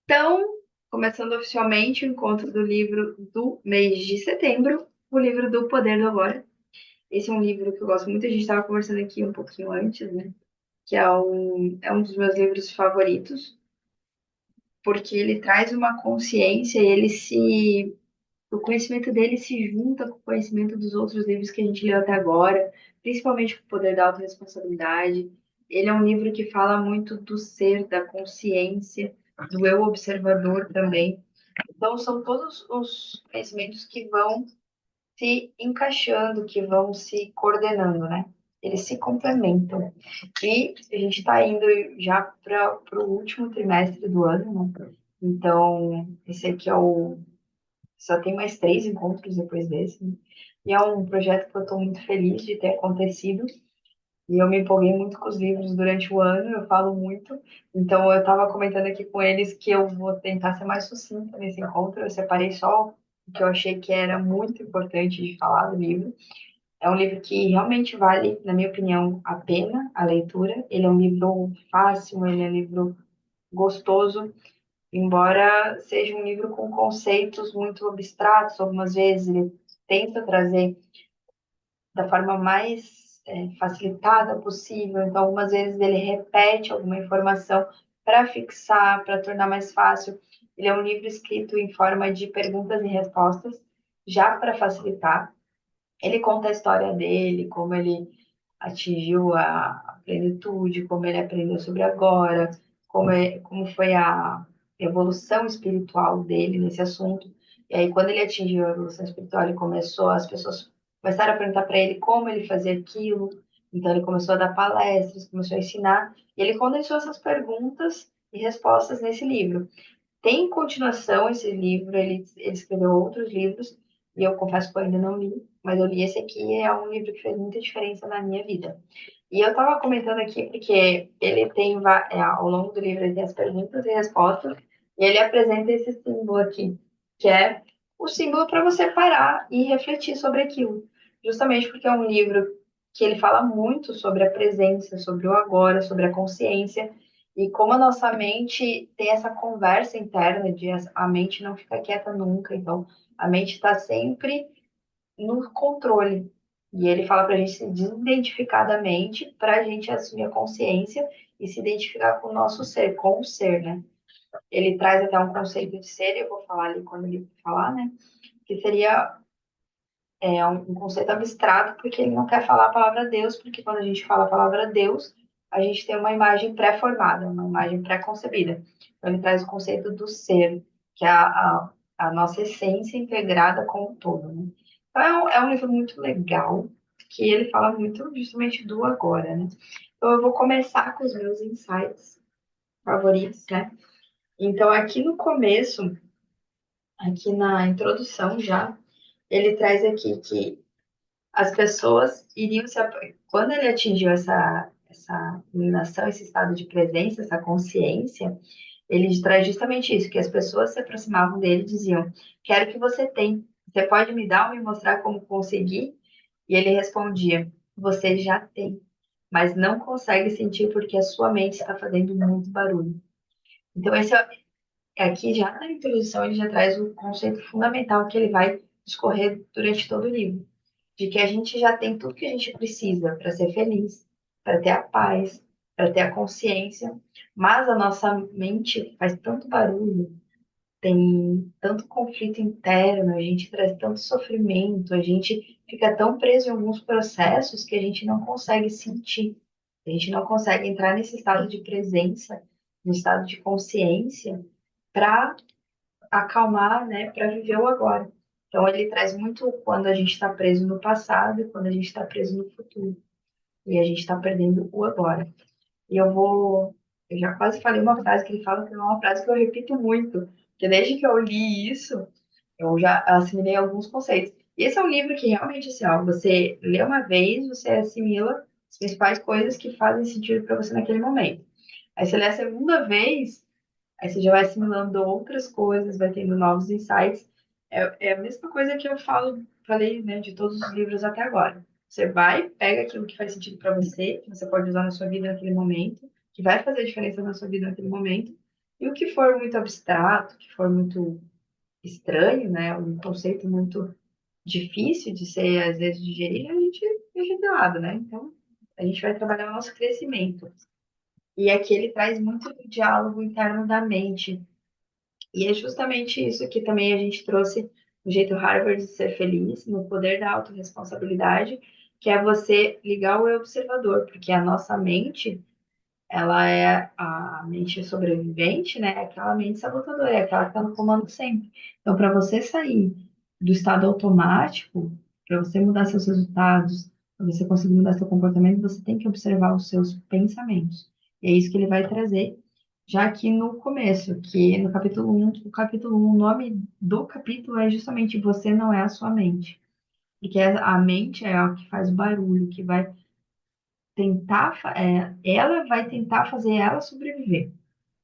Então, começando oficialmente o encontro do livro do mês de setembro, o livro do Poder do Agora. Esse é um livro que eu gosto muito, a gente estava conversando aqui um pouquinho antes, né? Que é um dos meus livros favoritos, porque ele traz uma consciência, o conhecimento dele se junta com o conhecimento dos outros livros que a gente leu até agora, principalmente com o Poder da Autorresponsabilidade. Ele é um livro que fala muito do ser, da consciência, do eu observador também. Então, são todos os conhecimentos que vão se encaixando, que vão se coordenando, né? Eles se complementam. E a gente está indo já para o último trimestre do ano, né? Então, esse aqui é o. Só tem mais 3 encontros depois desse, né? E é um projeto que eu estou muito feliz de ter acontecido. E eu me empolguei muito com os livros durante o ano, eu falo muito. Então, eu estava comentando aqui com eles que eu vou tentar ser mais sucinta nesse encontro. Eu separei só o que eu achei que era muito importante de falar do livro. É um livro que realmente vale, na minha opinião, a pena a leitura. Ele é um livro fácil, ele é um livro gostoso, embora seja um livro com conceitos muito abstratos. Algumas vezes ele tenta trazer da forma mais facilitada possível. Então, algumas vezes ele repete alguma informação para fixar, para tornar mais fácil. Ele é um livro escrito em forma de perguntas e respostas, já para facilitar. Ele conta a história dele, como ele atingiu a plenitude, como ele aprendeu sobre agora, como foi a evolução espiritual dele nesse assunto. E aí, quando ele atingiu a evolução espiritual, as pessoas começaram a perguntar para ele como ele fazia aquilo. Então, ele começou a dar palestras, começou a ensinar. E ele condensou essas perguntas e respostas nesse livro. Tem continuação esse livro, ele escreveu outros livros, e eu confesso que eu ainda não li, mas eu li esse aqui e é um livro que fez muita diferença na minha vida. E eu estava comentando aqui porque ele tem, ao longo do livro, ele tem as perguntas e respostas, e ele apresenta esse símbolo aqui, que é o símbolo para você parar e refletir sobre aquilo. Justamente porque é um livro que ele fala muito sobre a presença, sobre o agora, sobre a consciência, e como a nossa mente tem essa conversa interna de a mente não fica quieta nunca, então a mente está sempre no controle. E ele fala para a gente se desidentificar da mente, para a gente assumir a consciência e se identificar com o nosso ser, com o ser, né? Ele traz até um conceito de ser, eu vou falar ali quando ele falar, né? Que seria um conceito abstrato, porque ele não quer falar a palavra Deus, porque quando a gente fala a palavra Deus, a gente tem uma imagem pré-formada, uma imagem pré-concebida. Então, ele traz o conceito do ser, que é a nossa essência integrada com o todo, né? Então, é um livro muito legal, que ele fala muito justamente do agora, né? Então, eu vou começar com os meus insights favoritos, né? Então, aqui no começo, aqui na introdução já, ele traz aqui que as pessoas iriam se. Quando ele atingiu essa iluminação, esse estado de presença, essa consciência, ele traz justamente isso, que as pessoas se aproximavam dele e diziam: Quero que você tenha. Você pode me dar ou me mostrar como conseguir? E ele respondia: Você já tem, mas não consegue sentir porque a sua mente está fazendo muito barulho. Então, aqui já na introdução, ele já traz o conceito fundamental que ele vai discorrer durante todo o livro de que a gente já tem tudo que a gente precisa para ser feliz, para ter a paz, para ter a consciência, mas a nossa mente faz tanto barulho, tem tanto conflito interno, a gente traz tanto sofrimento, a gente fica tão preso em alguns processos que a gente não consegue sentir, a gente não consegue entrar nesse estado de presença, no estado de consciência, para acalmar, né, para viver o agora. Então, ele traz muito quando a gente está preso no passado e quando a gente está preso no futuro. E a gente está perdendo o agora. E eu já quase falei uma frase que ele fala que é uma frase que eu repito muito, porque desde que eu li isso, eu já assimilei alguns conceitos. E esse é um livro que realmente, assim, ó, você lê uma vez, você assimila as principais coisas que fazem sentido para você naquele momento. Aí você lê a segunda vez, aí você já vai assimilando outras coisas, vai tendo novos insights. É a mesma coisa que eu falei, né, de todos os livros até agora. Você vai, pega aquilo que faz sentido para você, que você pode usar na sua vida naquele momento, que vai fazer a diferença na sua vida naquele momento. E o que for muito abstrato, que for muito estranho, né? Um conceito muito difícil de ser, às vezes, digerir, a gente deixa de lado, né? Então, a gente vai trabalhar o nosso crescimento. E aqui ele traz muito do diálogo interno da mente. E é justamente isso que também a gente trouxe no jeito Harvard de ser feliz, no poder da autorresponsabilidade, que é você ligar o eu observador, porque a nossa mente, ela é a mente sobrevivente, né? É aquela mente sabotadora, é aquela que está no comando sempre. Então, para você sair do estado automático, para você mudar seus resultados, para você conseguir mudar seu comportamento, você tem que observar os seus pensamentos. E é isso que ele vai trazer já aqui no começo, que no capítulo o capítulo 1, o nome do capítulo é justamente Você Não É a Sua Mente. Porque a mente é a que faz o barulho, que vai ela vai tentar fazer ela sobreviver.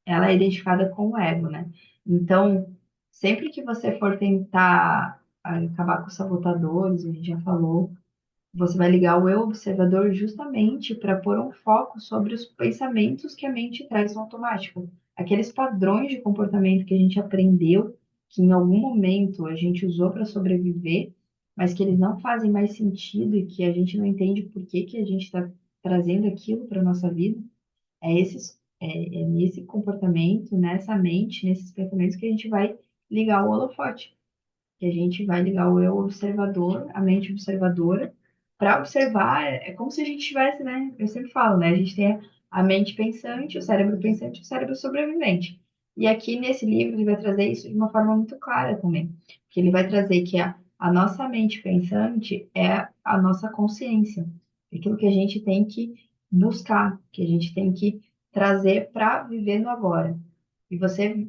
Ela é identificada com o ego, né? Então, sempre que você for tentar acabar com os sabotadores, a gente já falou, você vai ligar o eu observador justamente para pôr um foco sobre os pensamentos que a mente traz no automático. Aqueles padrões de comportamento que a gente aprendeu, que em algum momento a gente usou para sobreviver, mas que eles não fazem mais sentido e que a gente não entende por que que a gente está trazendo aquilo para nossa vida. É nesse comportamento, nessa mente, nesses pensamentos que a gente vai ligar o holofote, que a gente vai ligar o eu observador, a mente observadora, para observar. É como se a gente tivesse, né? Eu sempre falo, né? A gente tem a mente pensante e o cérebro sobrevivente. E aqui nesse livro ele vai trazer isso de uma forma muito clara também, que ele vai trazer que a nossa mente pensante é a nossa consciência, aquilo que a gente tem que buscar, que a gente tem que trazer para viver no agora. E você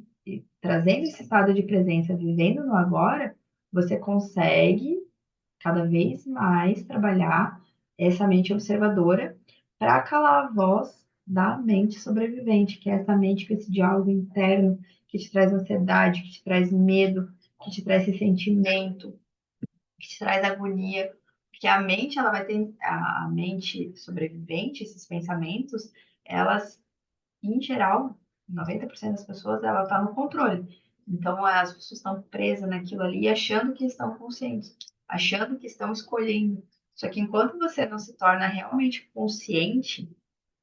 trazendo esse estado de presença, vivendo no agora, você consegue cada vez mais trabalhar essa mente observadora para calar a voz da mente sobrevivente, que é essa mente com esse diálogo interno que te traz ansiedade, que te traz medo, que te traz ressentimento, que te traz agonia. Porque a mente, ela vai ter a mente sobrevivente, esses pensamentos, elas em geral, 90% das pessoas, ela está no controle. Então, as pessoas estão presas naquilo ali, achando que estão conscientes, achando que estão escolhendo. Só que enquanto você não se torna realmente consciente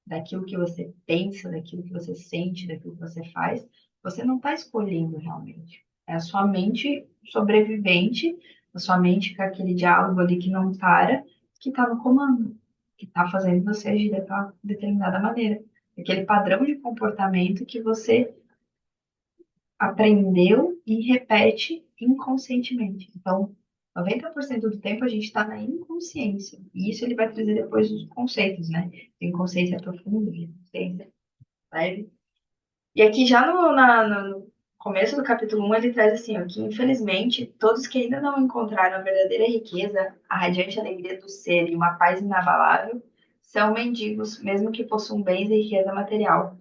daquilo que você pensa, daquilo que você sente, daquilo que você faz, você não está escolhendo realmente. É a sua mente sobrevivente, a sua mente com aquele diálogo ali que não para, que está no comando, que está fazendo você agir daquela determinada maneira. Aquele padrão de comportamento que você aprendeu e repete inconscientemente. Então, 90% do tempo a gente está na inconsciência. E isso ele vai trazer depois os conceitos, né? Tem consciência profunda, consciência leve. E aqui já no começo do capítulo 1 ele traz assim, ó, que infelizmente todos que ainda não encontraram a verdadeira riqueza, a radiante alegria do ser e uma paz inabalável, são mendigos, mesmo que possuam bens e riqueza material.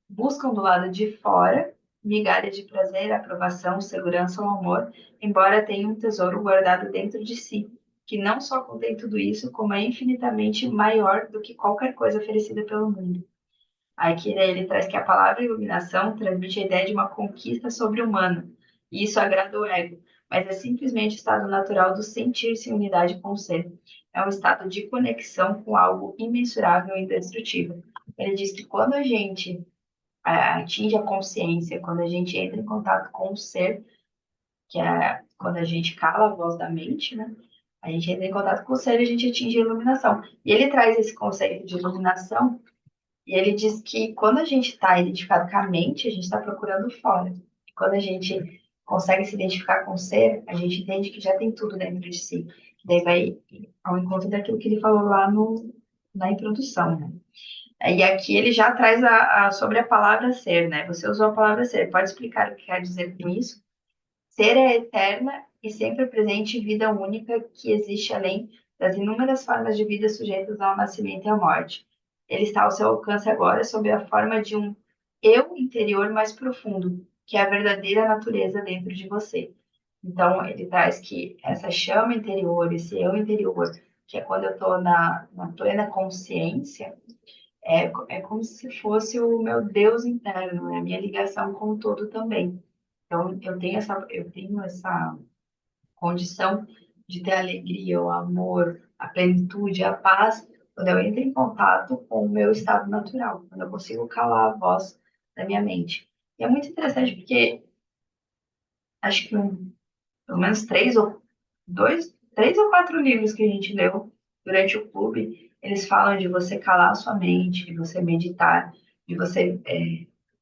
Buscam do lado de fora migalhas de prazer, aprovação, segurança ou amor, embora tenham um tesouro guardado dentro de si, que não só contém tudo isso, como é infinitamente maior do que qualquer coisa oferecida pelo mundo. Aqui né, ele traz que a palavra iluminação transmite a ideia de uma conquista sobre-humana, e isso agrada o ego, mas é simplesmente o estado natural do sentir-se em unidade com o ser. É um estado de conexão com algo imensurável e indestrutível. Ele diz que quando a gente atinge a consciência, quando a gente entra em contato com o ser, que é quando a gente cala a voz da mente, né? A gente entra em contato com o ser e a gente atinge a iluminação. E ele traz esse conceito de iluminação e ele diz que quando a gente está identificado com a mente, a gente está procurando fora. Quando a gente consegue se identificar com o ser, a gente entende que já tem tudo dentro de si. Daí vai ao encontro daquilo que ele falou lá na introdução, né? E aqui ele já traz sobre a palavra ser, né? Você usou a palavra ser. Pode explicar o que quer dizer com isso? Ser é eterna e sempre presente vida única que existe além das inúmeras formas de vida sujeitas ao nascimento e à morte. Ele está ao seu alcance agora sob a forma de um eu interior mais profundo, que é a verdadeira natureza dentro de você. Então, ele traz que essa chama interior, esse eu interior, que é quando eu estou na plena consciência, É como se fosse o meu Deus interno, né? A minha ligação com o todo também. Então, eu tenho essa condição de ter a alegria, o amor, a plenitude, a paz, quando eu entro em contato com o meu estado natural, quando eu consigo calar a voz da minha mente. E é muito interessante porque acho que pelo menos três ou quatro livros que a gente leu durante o clube, eles falam de você calar a sua mente, de você meditar, de você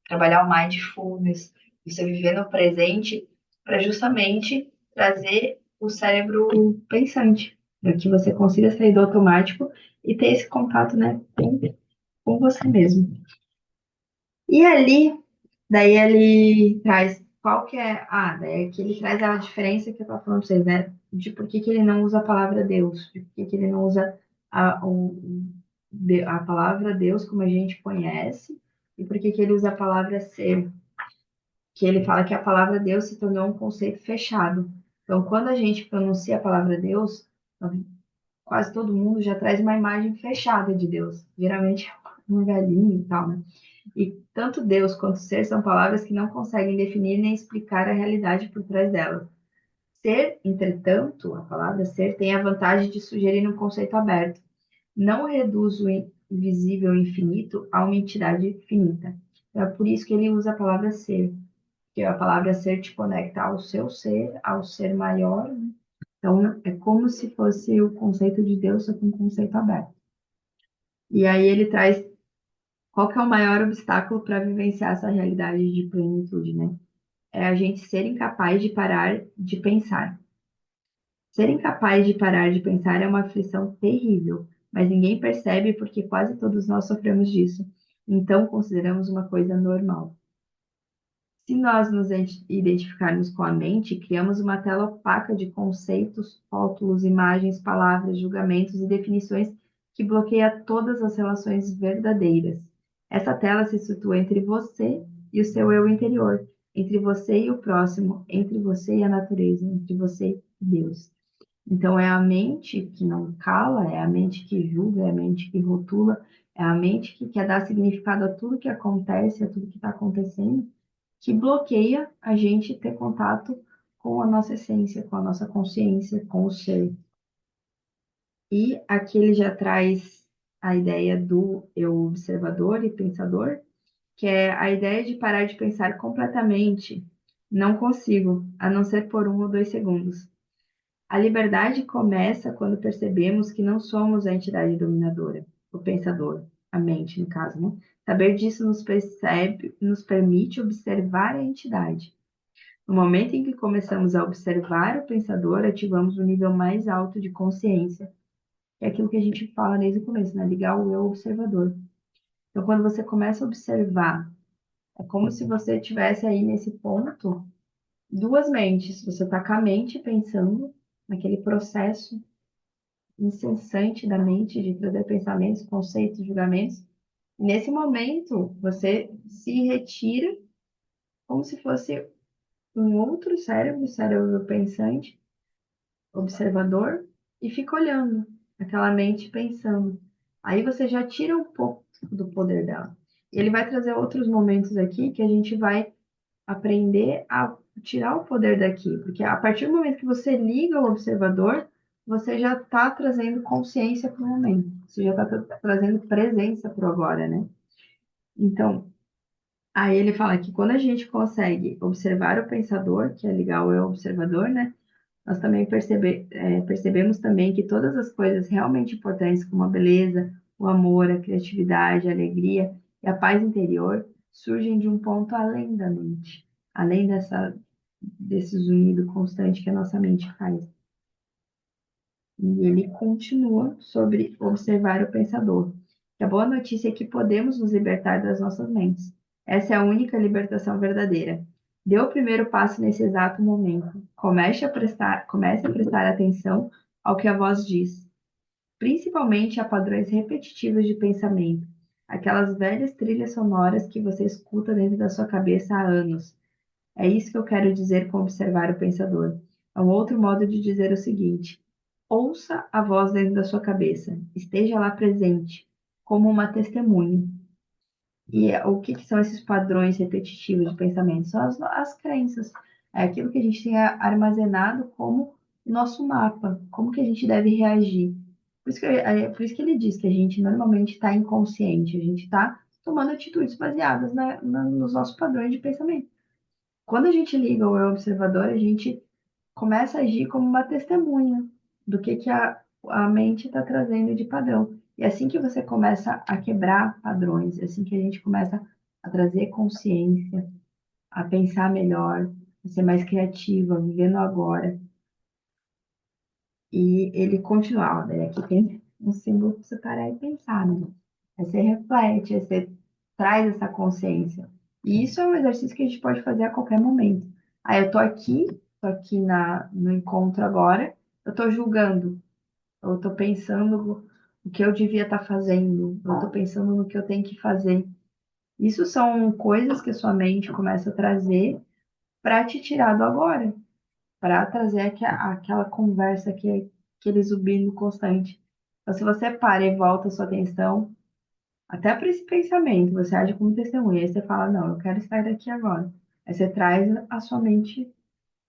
trabalhar o mindfulness, de você viver no presente, para justamente trazer o cérebro pensante, para que você consiga sair do automático e ter esse contato, né, com você mesmo. E ali, daí ele traz qual que é. Ah, daí aqui ele traz a diferença que eu estava falando para vocês, né? De por que, que ele não usa a palavra Deus, de por que, que ele não usa a palavra Deus como a gente conhece, e por que, que ele usa a palavra ser, que ele fala que a palavra Deus se tornou um conceito fechado. Então, quando a gente pronuncia a palavra Deus, quase todo mundo já traz uma imagem fechada de Deus. Geralmente é um velhinho e tal, né? E tanto Deus quanto ser são palavras que não conseguem definir nem explicar a realidade por trás delas. Ser, entretanto, a palavra ser tem a vantagem de sugerir um conceito aberto. Não reduz o invisível infinito a uma entidade finita. Então, é por isso que ele usa a palavra ser, porque a palavra ser te conecta ao seu ser, ao ser maior, né? Então, é como se fosse o conceito de Deus, só que um conceito aberto. E aí ele traz qual que é o maior obstáculo para vivenciar essa realidade de plenitude, né? É a gente ser incapaz de parar de pensar. Ser incapaz de parar de pensar é uma aflição terrível, mas ninguém percebe porque quase todos nós sofremos disso. Então consideramos uma coisa normal. Se nós nos identificarmos com a mente, criamos uma tela opaca de conceitos, rótulos, imagens, palavras, julgamentos e definições que bloqueia todas as relações verdadeiras. Essa tela se situa entre você e o seu eu interior, entre você e o próximo, entre você e a natureza, entre você e Deus. Então, é a mente que não cala, é a mente que julga, é a mente que rotula, é a mente que quer dar significado a tudo que acontece, a tudo que está acontecendo, que bloqueia a gente ter contato com a nossa essência, com a nossa consciência, com o ser. E aqui ele já traz a ideia do eu observador e pensador, que é a ideia de parar de pensar completamente. Não consigo, a não ser por 1 ou 2 segundos. A liberdade começa quando percebemos que não somos a entidade dominadora, o pensador, a mente, no caso, né? Saber disso nos permite observar a entidade. No momento em que começamos a observar o pensador, ativamos o nível mais alto de consciência, que é aquilo que a gente fala desde o começo, né? Ligar o eu observador. Então, quando você começa a observar, é como se você tivesse aí nesse ponto duas mentes. Você está com a mente pensando naquele processo incessante da mente de trazer pensamentos, conceitos, julgamentos. Nesse momento, você se retira como se fosse um outro cérebro, cérebro pensante, observador, e fica olhando aquela mente pensando. Aí você já tira um pouco do poder dela. E ele vai trazer outros momentos aqui que a gente vai aprender a tirar o poder daqui, porque a partir do momento que você liga o observador, você já está trazendo consciência para o momento, você já está trazendo presença para o agora, né? Então, aí ele fala que quando a gente consegue observar o pensador, que é ligar o eu observador, né? Nós também percebemos também que todas as coisas realmente importantes, como a beleza, o amor, a criatividade, a alegria e a paz interior, surgem de um ponto além da mente, além desse zunido constante que a nossa mente faz. E ele continua sobre observar o pensador. E a boa notícia é que podemos nos libertar das nossas mentes. Essa é a única libertação verdadeira. Dê o primeiro passo nesse exato momento. Comece a prestar atenção ao que a voz diz, principalmente a padrões repetitivos de pensamento, aquelas velhas trilhas sonoras que você escuta dentro da sua cabeça há anos. É isso que eu quero dizer com observar o pensador. É um outro modo de dizer o seguinte: ouça a voz dentro da sua cabeça, esteja lá presente, como uma testemunha. E o que, que são esses padrões repetitivos de pensamento? São as crenças. É aquilo que a gente tem armazenado como nosso mapa, como que a gente deve reagir. Por isso que ele diz que a gente normalmente está inconsciente, a gente está tomando atitudes baseadas nos nossos padrões de pensamento. Quando a gente liga o eu observador, a gente começa a agir como uma testemunha do que a mente está trazendo de padrão. E é assim que você começa a quebrar padrões, é assim que a gente começa a trazer consciência, a pensar melhor, a ser mais criativa, vivendo agora. E ele continua, ó, daí aqui tem um símbolo para você parar e pensar, né? Aí você reflete, aí você traz essa consciência. E isso é um exercício que a gente pode fazer a qualquer momento. Aí eu tô aqui no encontro agora, eu tô julgando, eu tô pensando o que eu devia estar fazendo, eu tô pensando no que eu tenho que fazer. Isso são coisas que a sua mente começa a trazer para te tirar do agora, para trazer aquela conversa, aquele zumbido constante. Então, se você para e volta a sua atenção até para esse pensamento, você age como testemunha, aí você fala, não, eu quero estar daqui agora. Aí você traz a sua mente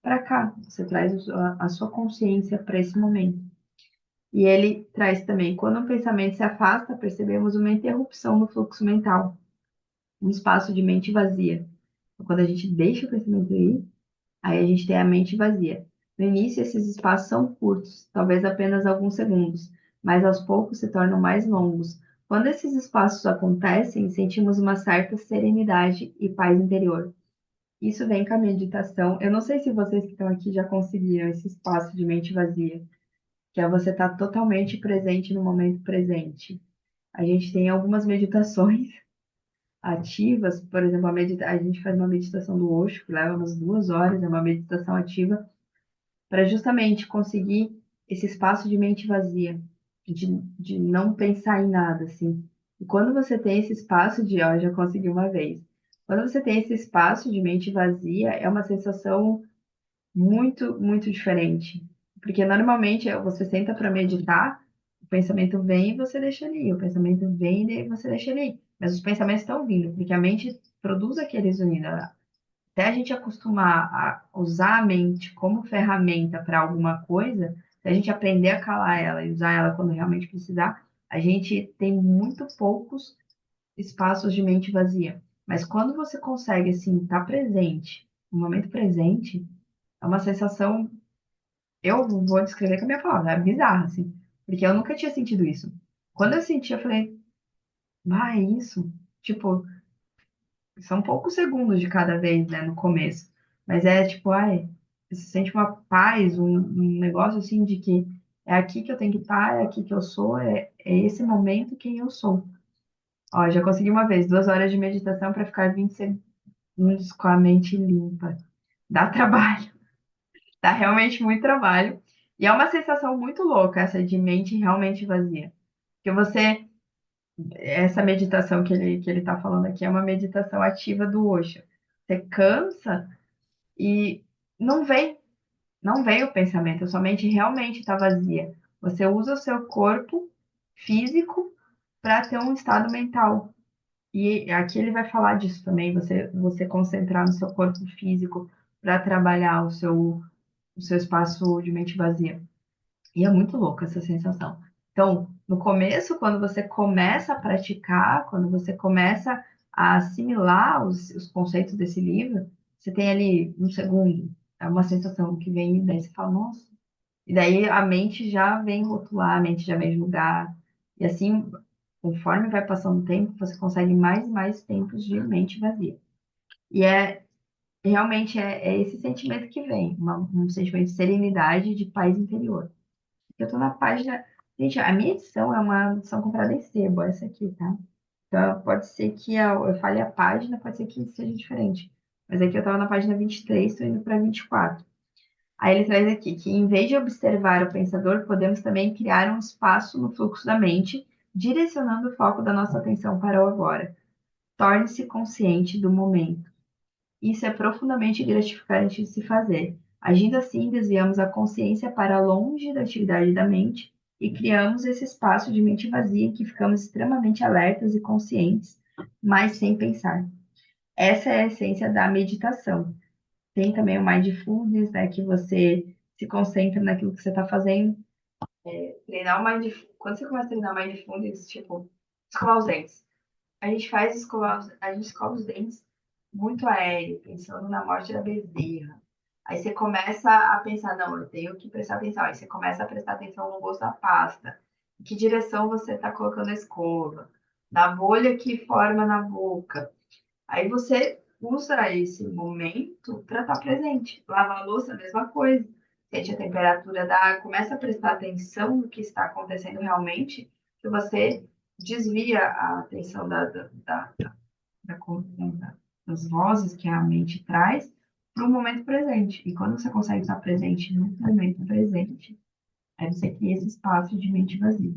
para cá, você traz a sua consciência para esse momento. E ele traz também, quando um pensamento se afasta, percebemos uma interrupção no fluxo mental, um espaço de mente vazia. Então, quando a gente deixa o pensamento ir, aí a gente tem a mente vazia. No início, esses espaços são curtos, talvez apenas alguns segundos, mas aos poucos se tornam mais longos. Quando esses espaços acontecem, sentimos uma certa serenidade e paz interior. Isso vem com a meditação. Eu não sei se vocês que estão aqui já conseguiram esse espaço de mente vazia, que é você estar totalmente presente no momento presente. A gente tem algumas meditações ativas, por exemplo, a gente faz uma meditação do Osho, que leva umas 2 horas, é uma meditação ativa para justamente conseguir esse espaço de mente vazia, de não pensar em nada, assim. E quando você tem esse espaço de, ó, já consegui uma vez. Quando você tem esse espaço de mente vazia, é uma sensação muito, muito diferente. Porque normalmente você senta para meditar, o pensamento vem e você deixa ali, o pensamento vem e você deixa ali. Mas os pensamentos estão vindo, porque a mente produz aquele zunido. Até a gente acostumar a usar a mente como ferramenta para alguma coisa, se a gente aprender a calar ela e usar ela quando realmente precisar, a gente tem muito poucos espaços de mente vazia. Mas quando você consegue, assim, estar presente, no momento presente, é uma sensação, eu vou descrever com a minha palavra, é bizarra, assim, porque eu nunca tinha sentido isso. Quando eu senti, eu falei, vai, é isso? Tipo, são poucos segundos de cada vez, né, no começo. Mas é tipo, ai, você sente uma paz, um negócio assim de que é aqui que eu tenho que estar, é aqui que eu sou, é esse momento quem eu sou. Ó, já consegui uma vez, 2 horas de meditação para ficar 20 segundos com a mente limpa. Dá trabalho, dá realmente muito trabalho. E é uma sensação muito louca essa de mente realmente vazia. Porque você, essa meditação que ele tá falando aqui é uma meditação ativa do Osho. Você cansa e não vem, não vem o pensamento, a sua mente realmente está vazia. Você usa o seu corpo físico para ter um estado mental. E aqui ele vai falar disso também, você concentrar no seu corpo físico para trabalhar o seu espaço de mente vazia. E é muito louco essa sensação. Então, no começo, quando você começa a praticar, quando você começa a assimilar os conceitos desse livro, você tem ali um segundo, é uma sensação que vem, e daí você fala, nossa. E daí a mente já vem rotular, a mente já vem julgar. E assim, conforme vai passando o tempo, você consegue mais e mais tempos de mente vazia. E realmente é esse sentimento que vem, um sentimento de serenidade, de paz interior. Eu tô na página. Gente, a minha edição é uma edição comprada em sebo, essa aqui, tá? Então, pode ser que eu fale a página, pode ser que seja diferente. Mas aqui eu tava na página 23, tô indo para 24. Aí ele traz aqui que, em vez de observar o pensador, podemos também criar um espaço no fluxo da mente, direcionando o foco da nossa atenção para o agora. Torne-se consciente do momento. Isso é profundamente gratificante de se fazer. Agindo assim, desviamos a consciência para longe da atividade da mente e criamos esse espaço de mente vazia em que ficamos extremamente alertas e conscientes, mas sem pensar. Essa é a essência da meditação. Tem também o mindfulness, né, que você se concentra naquilo que você está fazendo. Treinar o Quando você começa a treinar mindfulness, tipo, escovar os dentes. A gente escova os dentes muito aéreo, pensando na morte da bezerra. Aí você começa a pensar, não, eu tenho que prestar atenção. Aí você começa a prestar atenção no gosto da pasta. Em que direção você está colocando a escova? Na bolha que forma na boca. Aí você usa esse momento para estar presente. Lavar a louça, a mesma coisa. Sente a temperatura da água, começa a prestar atenção no que está acontecendo realmente, que você desvia a atenção das vozes que a mente traz para o momento presente. E quando você consegue estar presente no momento presente, aí você cria esse espaço de mente vazia.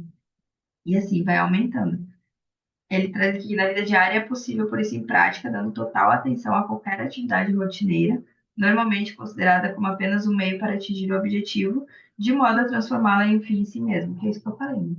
E assim vai aumentando. Ele traz aqui que na vida diária é possível pôr isso em prática, dando total atenção a qualquer atividade rotineira, normalmente considerada como apenas um meio para atingir o objetivo, de modo a transformá-la em um fim em si mesmo, que é isso que eu falei.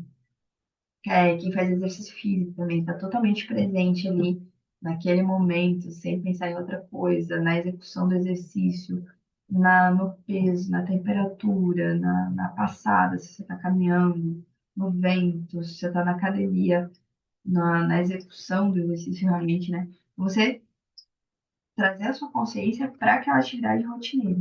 Né? Quem faz exercício físico também está totalmente presente ali, naquele momento, sem pensar em outra coisa, na execução do exercício, no peso, na temperatura, na passada, se você está caminhando, no vento, se você está na academia na execução do exercício realmente, né? Você trazer a sua consciência para aquela atividade rotineira.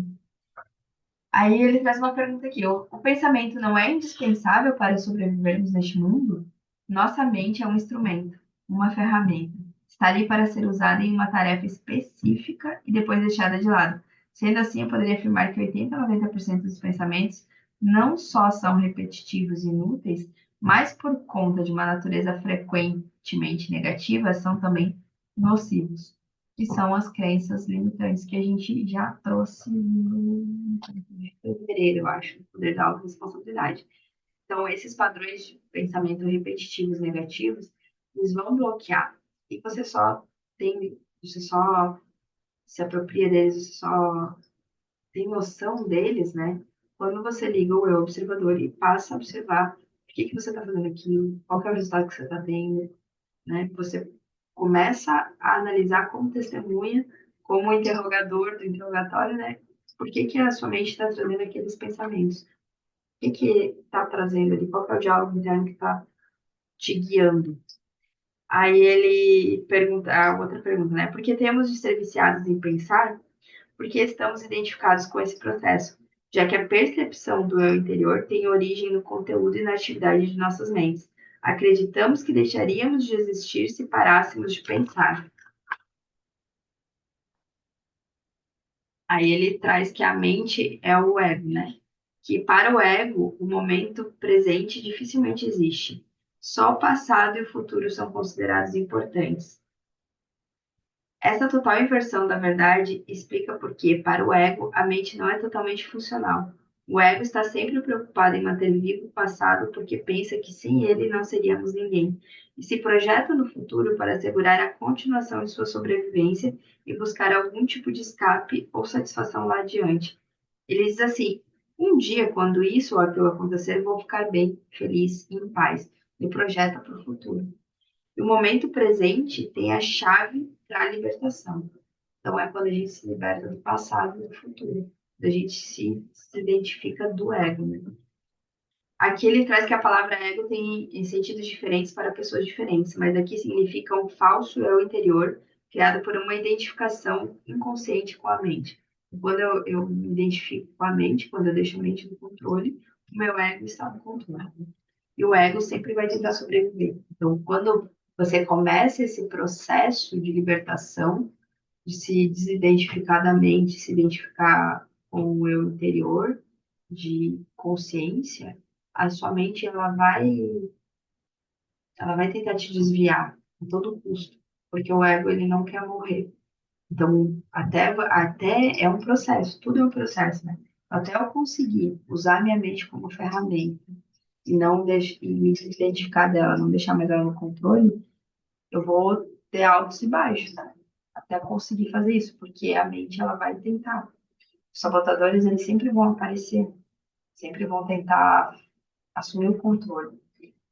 Aí ele traz uma pergunta aqui: o pensamento não é indispensável para sobrevivermos neste mundo? Nossa mente é um instrumento, uma ferramenta. Está ali para ser usada em uma tarefa específica e depois deixada de lado. Sendo assim, eu poderia afirmar que 80 a 90% dos pensamentos não só são repetitivos e inúteis, mas por conta de uma natureza frequentemente negativa, são também nocivos, que são as crenças limitantes que a gente já trouxe no fevereiro, eu acho, o poder da autorresponsabilidade. Então, esses padrões de pensamento repetitivos negativos, eles vão bloquear. E você só se apropria deles, você só tem noção deles, né? Quando você liga o eu observador e passa a observar o que que você está fazendo aquilo, qual que é o resultado que você está tendo, né? Você começa a analisar como testemunha, como interrogador do interrogatório, né? Por que que a sua mente está trazendo aqueles pensamentos? O que que está trazendo ali? Qual que é o diálogo interno que está te guiando? Aí ele pergunta, a outra pergunta, né? Por que temos de ser viciados em pensar? Porque estamos identificados com esse processo, já que a percepção do eu interior tem origem no conteúdo e na atividade de nossas mentes. Acreditamos que deixaríamos de existir se parássemos de pensar. Aí ele traz que a mente é o ego, né? Que para o ego, o momento presente dificilmente existe. Só o passado e o futuro são considerados importantes. Essa total inversão da verdade explica por que, para o ego, a mente não é totalmente funcional. O ego está sempre preocupado em manter vivo o passado porque pensa que sem ele não seríamos ninguém, e se projeta no futuro para assegurar a continuação de sua sobrevivência e buscar algum tipo de escape ou satisfação lá adiante. Ele diz assim: um dia, quando isso ou aquilo acontecer, vou ficar bem, feliz e em paz. E projeta para o futuro. E o momento presente tem a chave para a libertação. Então, é quando a gente se liberta do passado e do futuro. A gente se identifica do ego. Né? Aqui ele traz que a palavra ego tem sentidos diferentes para pessoas diferentes, mas aqui significa um falso eu interior criado por uma identificação inconsciente com a mente. Quando eu me identifico com a mente, quando eu deixo a mente no controle, o meu ego está no controle. E o ego sempre vai tentar sobreviver. Então, quando você começa esse processo de libertação, de se desidentificar da mente, se identificar com o eu interior, de consciência, a sua mente ela vai tentar te desviar a todo custo, porque o ego ele não quer morrer. Então, até é um processo, tudo é um processo, né? Até eu conseguir usar minha mente como ferramenta e me identificar dela, não deixar mais ela no controle, eu vou ter altos e baixos, né? Até conseguir fazer isso, porque a mente ela vai tentar. Os sabotadores eles sempre vão aparecer, sempre vão tentar assumir o controle.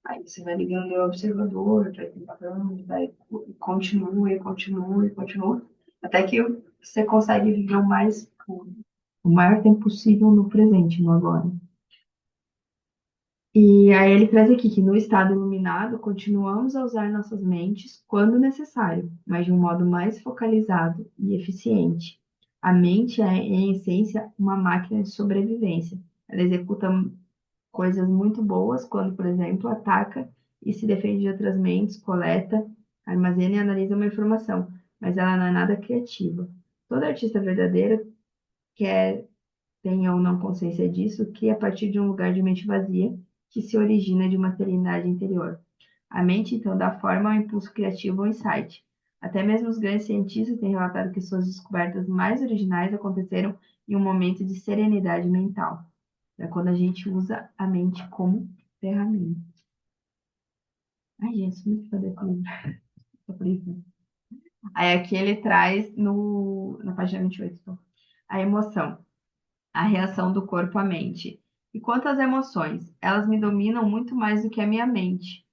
Aí você vai ligando o observador, vai tentando, vai continua, e continua, e continua, até que você consegue viver o maior tempo possível no presente, no agora. E aí ele traz aqui que no estado iluminado continuamos a usar nossas mentes quando necessário, mas de um modo mais focalizado e eficiente. A mente é, em essência, uma máquina de sobrevivência. Ela executa coisas muito boas quando, por exemplo, ataca e se defende de outras mentes, coleta, armazena e analisa uma informação, mas ela não é nada criativa. Todo artista verdadeiro, quer tenha ou não consciência disso, cria a partir de um lugar de mente vazia que se origina de uma serenidade interior. A mente, então, dá forma ao impulso criativo ou insight. Até mesmo os grandes cientistas têm relatado que suas descobertas mais originais aconteceram em um momento de serenidade mental. É quando a gente usa a mente como ferramenta. Ai, gente, isso muito foda comigo. Tô por isso. Aí aqui ele traz na página 28, então, a emoção, a reação do corpo à mente. E quanto às emoções, elas me dominam muito mais do que a minha mente.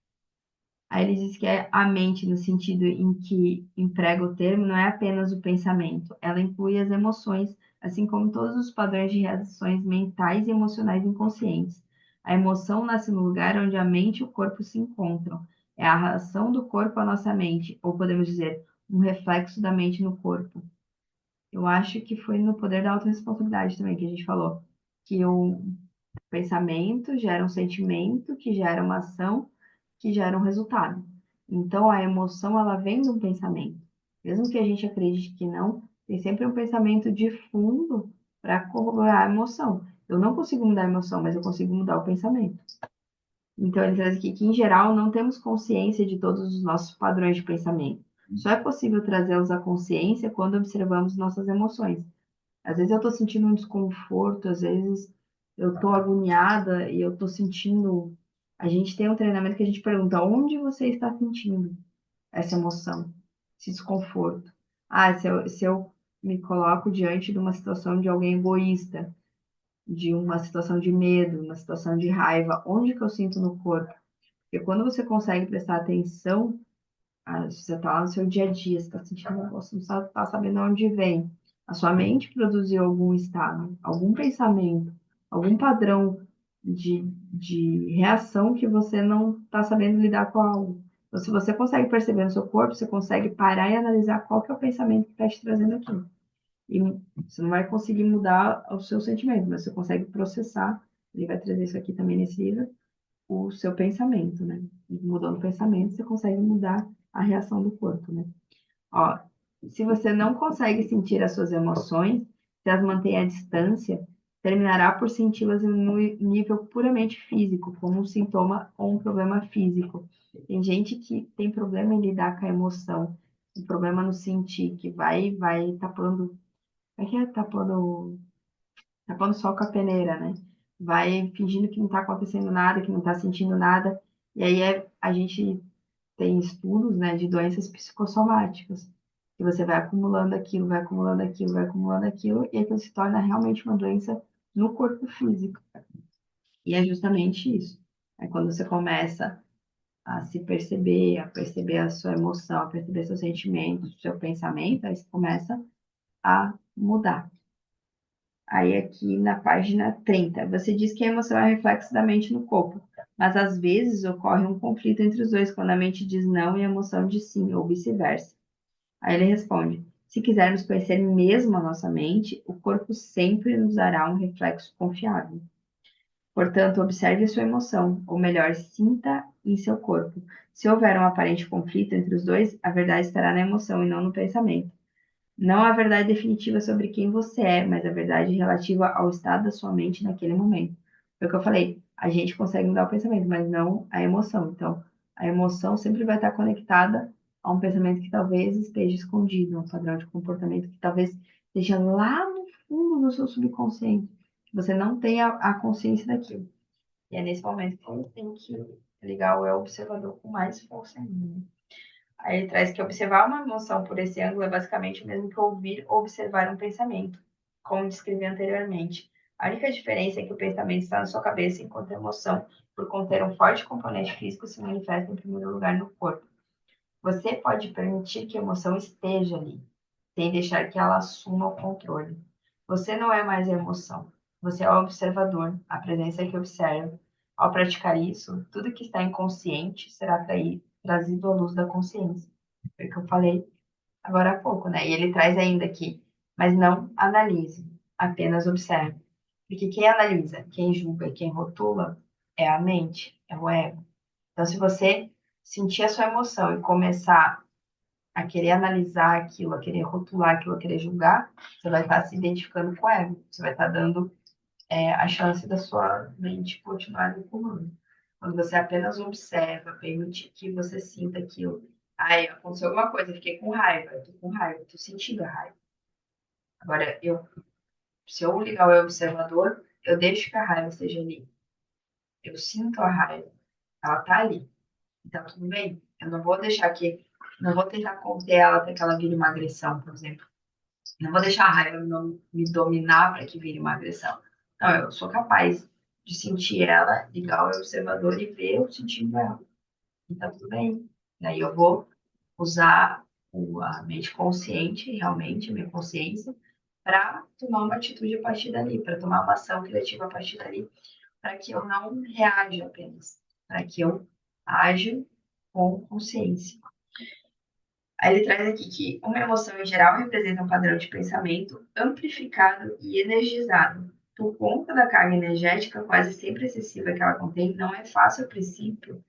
Aí ele diz que a mente, no sentido em que emprega o termo, não é apenas o pensamento, ela inclui as emoções, assim como todos os padrões de reações mentais e emocionais inconscientes. A emoção nasce no lugar onde a mente e o corpo se encontram. É a reação do corpo à nossa mente, ou podemos dizer, um reflexo da mente no corpo. Eu acho que foi no poder da autorresponsabilidade também que a gente falou, que o pensamento gera um sentimento, que gera uma ação, que gera um resultado. Então, a emoção, ela vem de um pensamento. Mesmo que a gente acredite que não, tem sempre um pensamento de fundo para corroborar a emoção. Eu não consigo mudar a emoção, mas eu consigo mudar o pensamento. Então, ele traz aqui que, em geral, não temos consciência de todos os nossos padrões de pensamento. Só é possível trazê-los à consciência quando observamos nossas emoções. Às vezes eu estou sentindo um desconforto, às vezes eu estou agoniada e eu estou sentindo. A gente tem um treinamento que a gente pergunta onde você está sentindo essa emoção, esse desconforto. Ah, se eu me coloco diante de uma situação de alguém egoísta, de uma situação de medo, uma situação de raiva, onde que eu sinto no corpo? Porque quando você consegue prestar atenção, você está lá no seu dia a dia, você está sentindo um negócio, não está sabendo onde vem. A sua mente produziu algum estado, algum pensamento, algum padrão de reação que você não está sabendo lidar com algo. Então, se você consegue perceber no seu corpo, você consegue parar e analisar qual que é o pensamento que está te trazendo aquilo. E você não vai conseguir mudar o seu sentimento, mas você consegue processar. Ele vai trazer isso aqui também nesse livro, o seu pensamento, né? Mudando o pensamento, você consegue mudar a reação do corpo, né? Ó, se você não consegue sentir as suas emoções, se as mantém à distância, terminará por senti-las no nível puramente físico, como um sintoma ou um problema físico. Tem gente que tem problema em lidar com a emoção, um problema no sentir, que vai tapando, é que é tapando sol com a peneira, né? Vai fingindo que não está acontecendo nada, que não está sentindo nada. E aí a gente tem estudos, né, de doenças psicossomáticas, que você vai acumulando aquilo, vai acumulando aquilo, vai acumulando aquilo, e aquilo se torna realmente uma doença no corpo físico. E é justamente isso. É quando você começa a se perceber, a perceber a sua emoção, a perceber seus sentimentos, seu pensamento, aí você começa a mudar. Aí aqui na página 30, você diz que a emoção é reflexo da mente no corpo, mas às vezes ocorre um conflito entre os dois, quando a mente diz não e a emoção diz sim, ou vice-versa. Aí ele responde: se quisermos conhecer mesmo a nossa mente, o corpo sempre nos dará um reflexo confiável. Portanto, observe a sua emoção, ou melhor, sinta em seu corpo. Se houver um aparente conflito entre os dois, a verdade estará na emoção e não no pensamento. Não a verdade definitiva sobre quem você é, mas a verdade relativa ao estado da sua mente naquele momento. Foi o que eu falei. A gente consegue mudar o pensamento, mas não a emoção. Então, a emoção sempre vai estar conectada a um pensamento que talvez esteja escondido, um padrão de comportamento que talvez esteja lá no fundo do seu subconsciente, que você não tenha a consciência daquilo. E é nesse momento que você tem que ligar o eu observador com mais força ainda, né? Aí ele traz que observar uma emoção por esse ângulo é basicamente o mesmo que ouvir ou observar um pensamento, como descrevi anteriormente. A única diferença é que o pensamento está na sua cabeça, enquanto a emoção, por conter um forte componente físico, se manifesta em primeiro lugar no corpo. Você pode permitir que a emoção esteja ali, sem deixar que ela assuma o controle. Você não é mais a emoção. Você é o observador, a presença que observa. Ao praticar isso, tudo que está inconsciente será trazido à luz da consciência. Foi o que eu falei agora há pouco, né? E ele traz ainda aqui, mas não analise, apenas observe. Porque quem analisa, quem julga, quem rotula é a mente, é o ego. Então, se você sentir a sua emoção e começar a querer analisar aquilo, a querer rotular aquilo, a querer julgar, você vai estar se identificando com o ego. Você vai estar dando a chance da sua mente continuar acumulando. Quando você apenas observa, permite que você sinta aquilo. Aí aconteceu alguma coisa, eu fiquei com raiva, eu tô com raiva, eu tô sentindo a raiva. Agora, se eu ligar o observador, eu deixo que a raiva esteja ali. Eu sinto a raiva, ela tá ali. Então, tudo bem. Eu não vou deixar que, não vou tentar conter ela até que ela vire uma agressão, por exemplo. Não vou deixar a raiva me dominar para que vire uma agressão. Não, eu sou capaz de sentir ela, ligar o observador e ver eu sentindo ela. Então, tudo bem. Daí eu vou usar a mente consciente, realmente, a minha consciência, para tomar uma atitude a partir dali, para tomar uma ação criativa a partir dali, para que eu não reaja apenas, para que eu aja com consciência. Aí ele traz aqui que uma emoção em geral representa um padrão de pensamento amplificado e energizado. Por conta da carga energética quase sempre excessiva que ela contém, não é fácil, a princípio,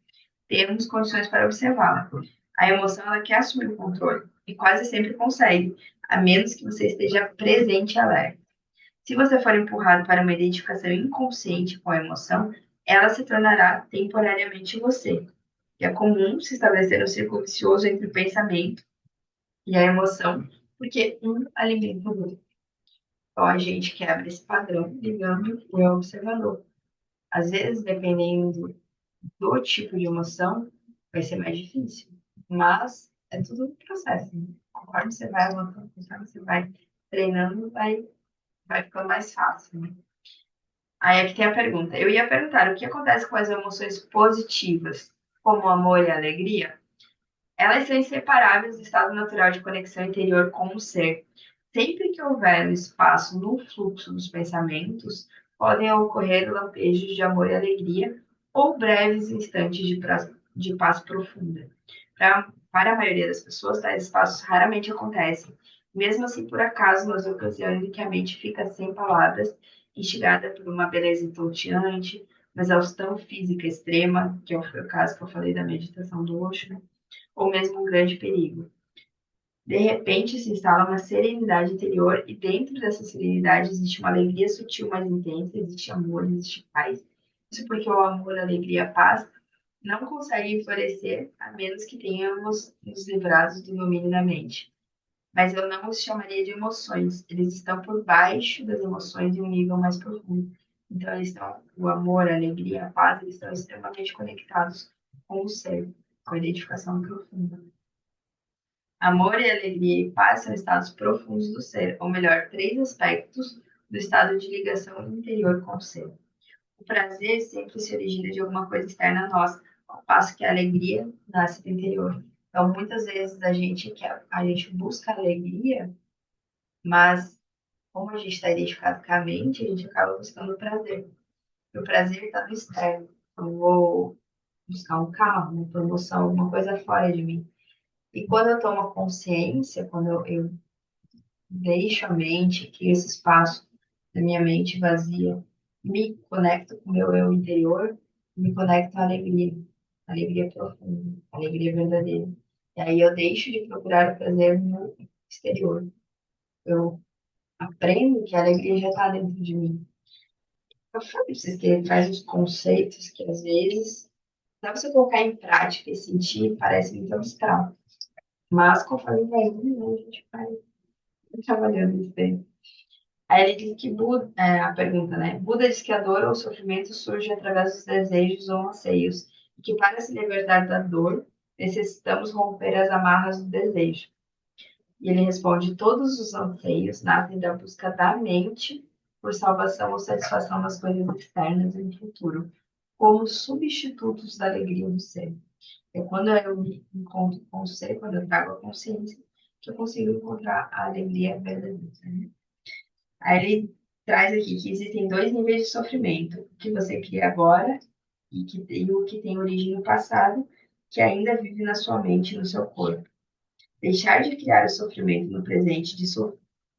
termos condições para observá-la. A emoção ela quer assumir o controle e quase sempre consegue, a menos que você esteja presente e alerta. Se você for empurrado para uma identificação inconsciente com a emoção, ela se tornará temporariamente você. E é comum se estabelecer um círculo vicioso entre o pensamento e a emoção, porque um alimenta o outro. Então a gente quebra esse padrão ligando o eu observador. Às vezes, dependendo do tipo de emoção, vai ser mais difícil. Mas é tudo um processo. Né? Conforme você vai avançando, conforme você vai treinando, vai ficando mais fácil. Né? Aí aqui tem a pergunta. Eu ia perguntar o que acontece com as emoções positivas, como o amor e a alegria? Elas são inseparáveis do estado natural de conexão interior com o ser. Sempre que houver um espaço no fluxo dos pensamentos, podem ocorrer lampejos de amor e alegria ou breves instantes de paz profunda. Para a maioria das pessoas, tais espaços raramente acontecem. Mesmo assim, por acaso, nas ocasiões em que a mente fica sem palavras, instigada por uma beleza entonteante, uma exaustão física extrema, que foi o caso que eu falei da meditação do Osho, né? Ou mesmo um grande perigo. De repente se instala uma serenidade interior e dentro dessa serenidade existe uma alegria sutil mais intensa, existe amor, existe paz. Isso porque o amor, a alegria e a paz não conseguem florescer a menos que tenhamos nos livrados do domínio da mente. Mas eu não os chamaria de emoções. Eles estão por baixo das emoções em um nível mais profundo. Então, o amor, a alegria, a paz, eles estão extremamente conectados com o ser, com a identificação profunda. Amor e alegria e paz são estados profundos do ser, ou melhor, três aspectos do estado de ligação interior com o ser. O prazer sempre se origina de alguma coisa externa a nós, ao passo que a alegria nasce do interior. Então, muitas vezes a gente busca alegria, mas como a gente está identificado com a mente, a gente acaba buscando o prazer. E o prazer está no externo. Eu vou buscar um carro, uma promoção, alguma coisa fora de mim. E quando eu tomo consciência, quando eu deixo a mente, crio esse espaço da minha mente vazia, me conecto com o meu eu interior, me conecto à alegria profunda, alegria verdadeira. E aí eu deixo de procurar o prazer no exterior. Eu aprendo que a alegria já está dentro de mim. Eu falei para vocês que ele traz uns conceitos que às vezes dá para você colocar em prática e sentir, parece muito abstrato. Mas conforme vai indo, né, a gente vai trabalhando isso daí. Aí ele diz que a pergunta, né? Buda diz que a dor ou o sofrimento surge através dos desejos ou anseios, e que para se libertar da dor, necessitamos romper as amarras do desejo. E ele responde: todos os anseios nascem da busca da mente por salvação ou satisfação das coisas externas em futuro, como substitutos da alegria do ser. É quando eu me encontro com o ser, quando eu trago a consciência, que eu consigo encontrar a alegria verdadeira. Né? Aí ele traz aqui que existem dois níveis de sofrimento: o que você cria agora e o que tem origem no passado, que ainda vive na sua mente e no seu corpo. Deixar de criar o sofrimento no presente,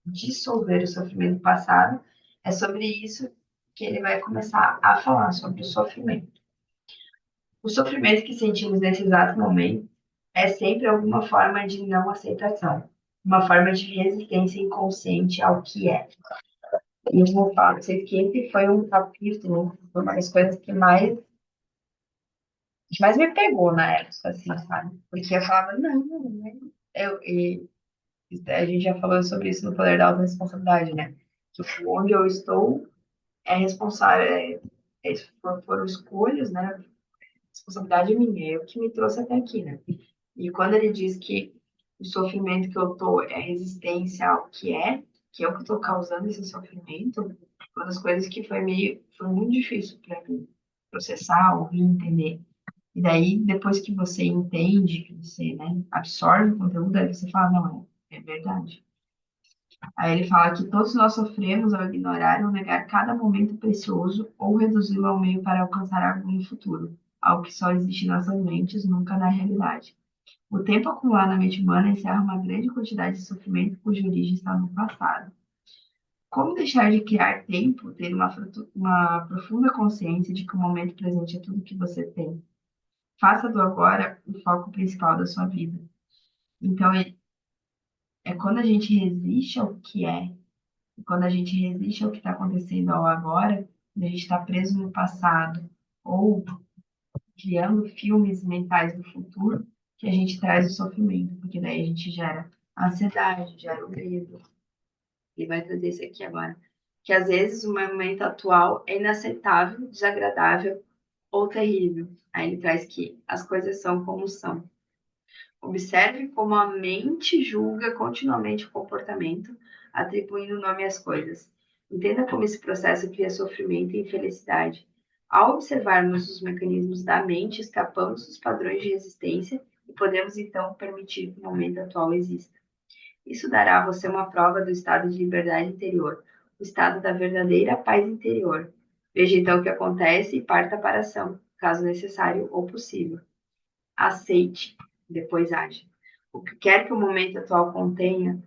dissolver o sofrimento passado, é sobre isso que ele vai começar a falar, sobre o sofrimento. O sofrimento que sentimos nesse exato momento é sempre alguma forma de não aceitação, uma forma de resistência inconsciente ao que é. E eu vou falar pra vocês que esse foi um capítulo, foi uma das coisas que mais me pegou na época, assim, sabe? Porque eu falava, não, não, não. A gente já falou sobre isso no Poder da Autoresponsabilidade, né? Que onde eu estou é responsável, foram escolhas, né? Responsabilidade minha, eu que me trouxe até aqui, né? E quando ele diz que o sofrimento que eu tô é resistência ao que é o que eu tô causando esse sofrimento, uma das coisas que foi muito difícil para mim processar, ouvir, entender. E daí, depois que você entende, que você, né, absorve o conteúdo, aí você fala, não, é verdade. Aí ele fala que todos nós sofremos ao ignorar ou negar cada momento precioso ou reduzi-lo ao meio para alcançar algo no futuro, algo que só existe em nossas mentes, nunca na realidade. O tempo acumulado na mente humana encerra uma grande quantidade de sofrimento cuja origem está no passado. Como deixar de criar tempo, ter uma profunda consciência de que o momento presente é tudo que você tem? Faça do agora o foco principal da sua vida. Então, é quando a gente resiste ao que é, quando a gente resiste ao que está acontecendo ao agora, quando a gente está preso no passado ou criando filmes mentais do futuro, que a gente traz o sofrimento, porque daí a gente gera ansiedade, gera o medo. Ele vai trazer isso aqui agora. Que às vezes o momento atual é inaceitável, desagradável ou terrível. Aí ele traz que as coisas são como são. Observe como a mente julga continuamente o comportamento, atribuindo nome às coisas. Entenda como esse processo cria sofrimento e infelicidade. Ao observarmos os mecanismos da mente, escapamos dos padrões de existência e podemos então permitir que o momento atual exista. Isso dará a você uma prova do estado de liberdade interior, o estado da verdadeira paz interior. Veja então o que acontece e parta para a ação, caso necessário ou possível. Aceite, depois age. O que quer que o momento atual contenha,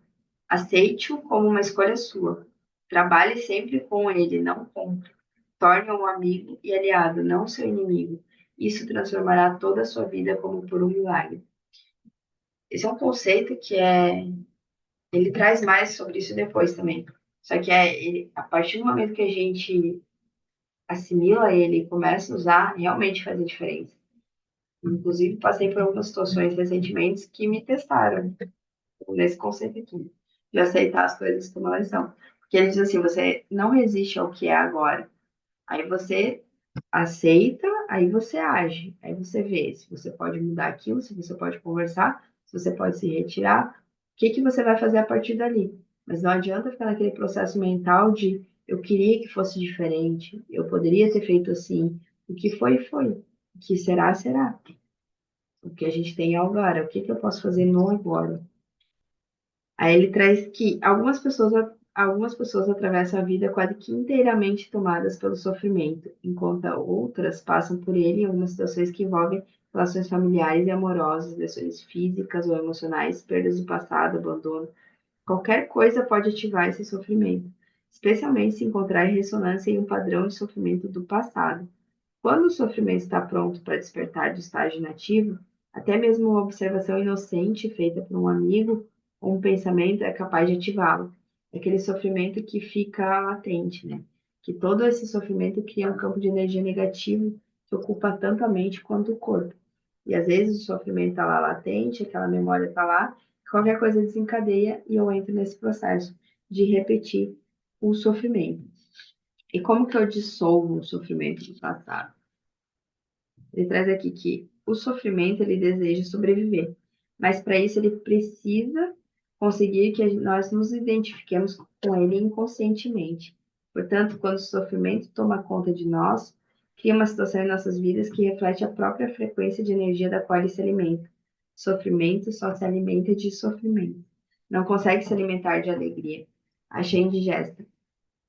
aceite-o como uma escolha sua. Trabalhe sempre com ele, não contra. Torne-o um amigo e aliado, não seu inimigo. Isso transformará toda a sua vida como por um milagre. Esse é um conceito ele traz mais sobre isso depois também. Só que a partir do momento que a gente assimila ele e começa a usar, realmente faz a diferença. Inclusive, passei por algumas situações recentemente que me testaram nesse conceito aqui, de aceitar as coisas como elas são. Porque ele diz assim: você não resiste ao que é agora. Aí você aceita, aí você age, aí você vê se você pode mudar aquilo, se você pode conversar, se você pode se retirar, o que que você vai fazer a partir dali. Mas não adianta ficar naquele processo mental de eu queria que fosse diferente, eu poderia ter feito assim. O que foi, foi. O que será, será. O que a gente tem é o agora. O que que eu posso fazer no agora? Aí ele traz que algumas pessoas atravessam a vida quase que inteiramente tomadas pelo sofrimento, enquanto outras passam por ele em algumas situações que envolvem relações familiares e amorosas, lesões físicas ou emocionais, perdas do passado, abandono. Qualquer coisa pode ativar esse sofrimento, especialmente se encontrar ressonância em um padrão de sofrimento do passado. Quando o sofrimento está pronto para despertar do estágio inativo, até mesmo uma observação inocente feita por um amigo ou um pensamento é capaz de ativá-lo. É aquele sofrimento que fica latente, né? Que todo esse sofrimento cria um campo de energia negativo que ocupa tanto a mente quanto o corpo. E às vezes o sofrimento está lá latente, aquela memória está lá, qualquer coisa desencadeia e eu entro nesse processo de repetir o sofrimento. E como que eu dissolvo o sofrimento do passado? Ele traz aqui que o sofrimento ele deseja sobreviver, mas para isso ele precisa conseguir que nós nos identifiquemos com ele inconscientemente. Portanto, quando o sofrimento toma conta de nós, cria uma situação em nossas vidas que reflete a própria frequência de energia da qual ele se alimenta. Sofrimento só se alimenta de sofrimento. Não consegue se alimentar de alegria. Achei indigesta.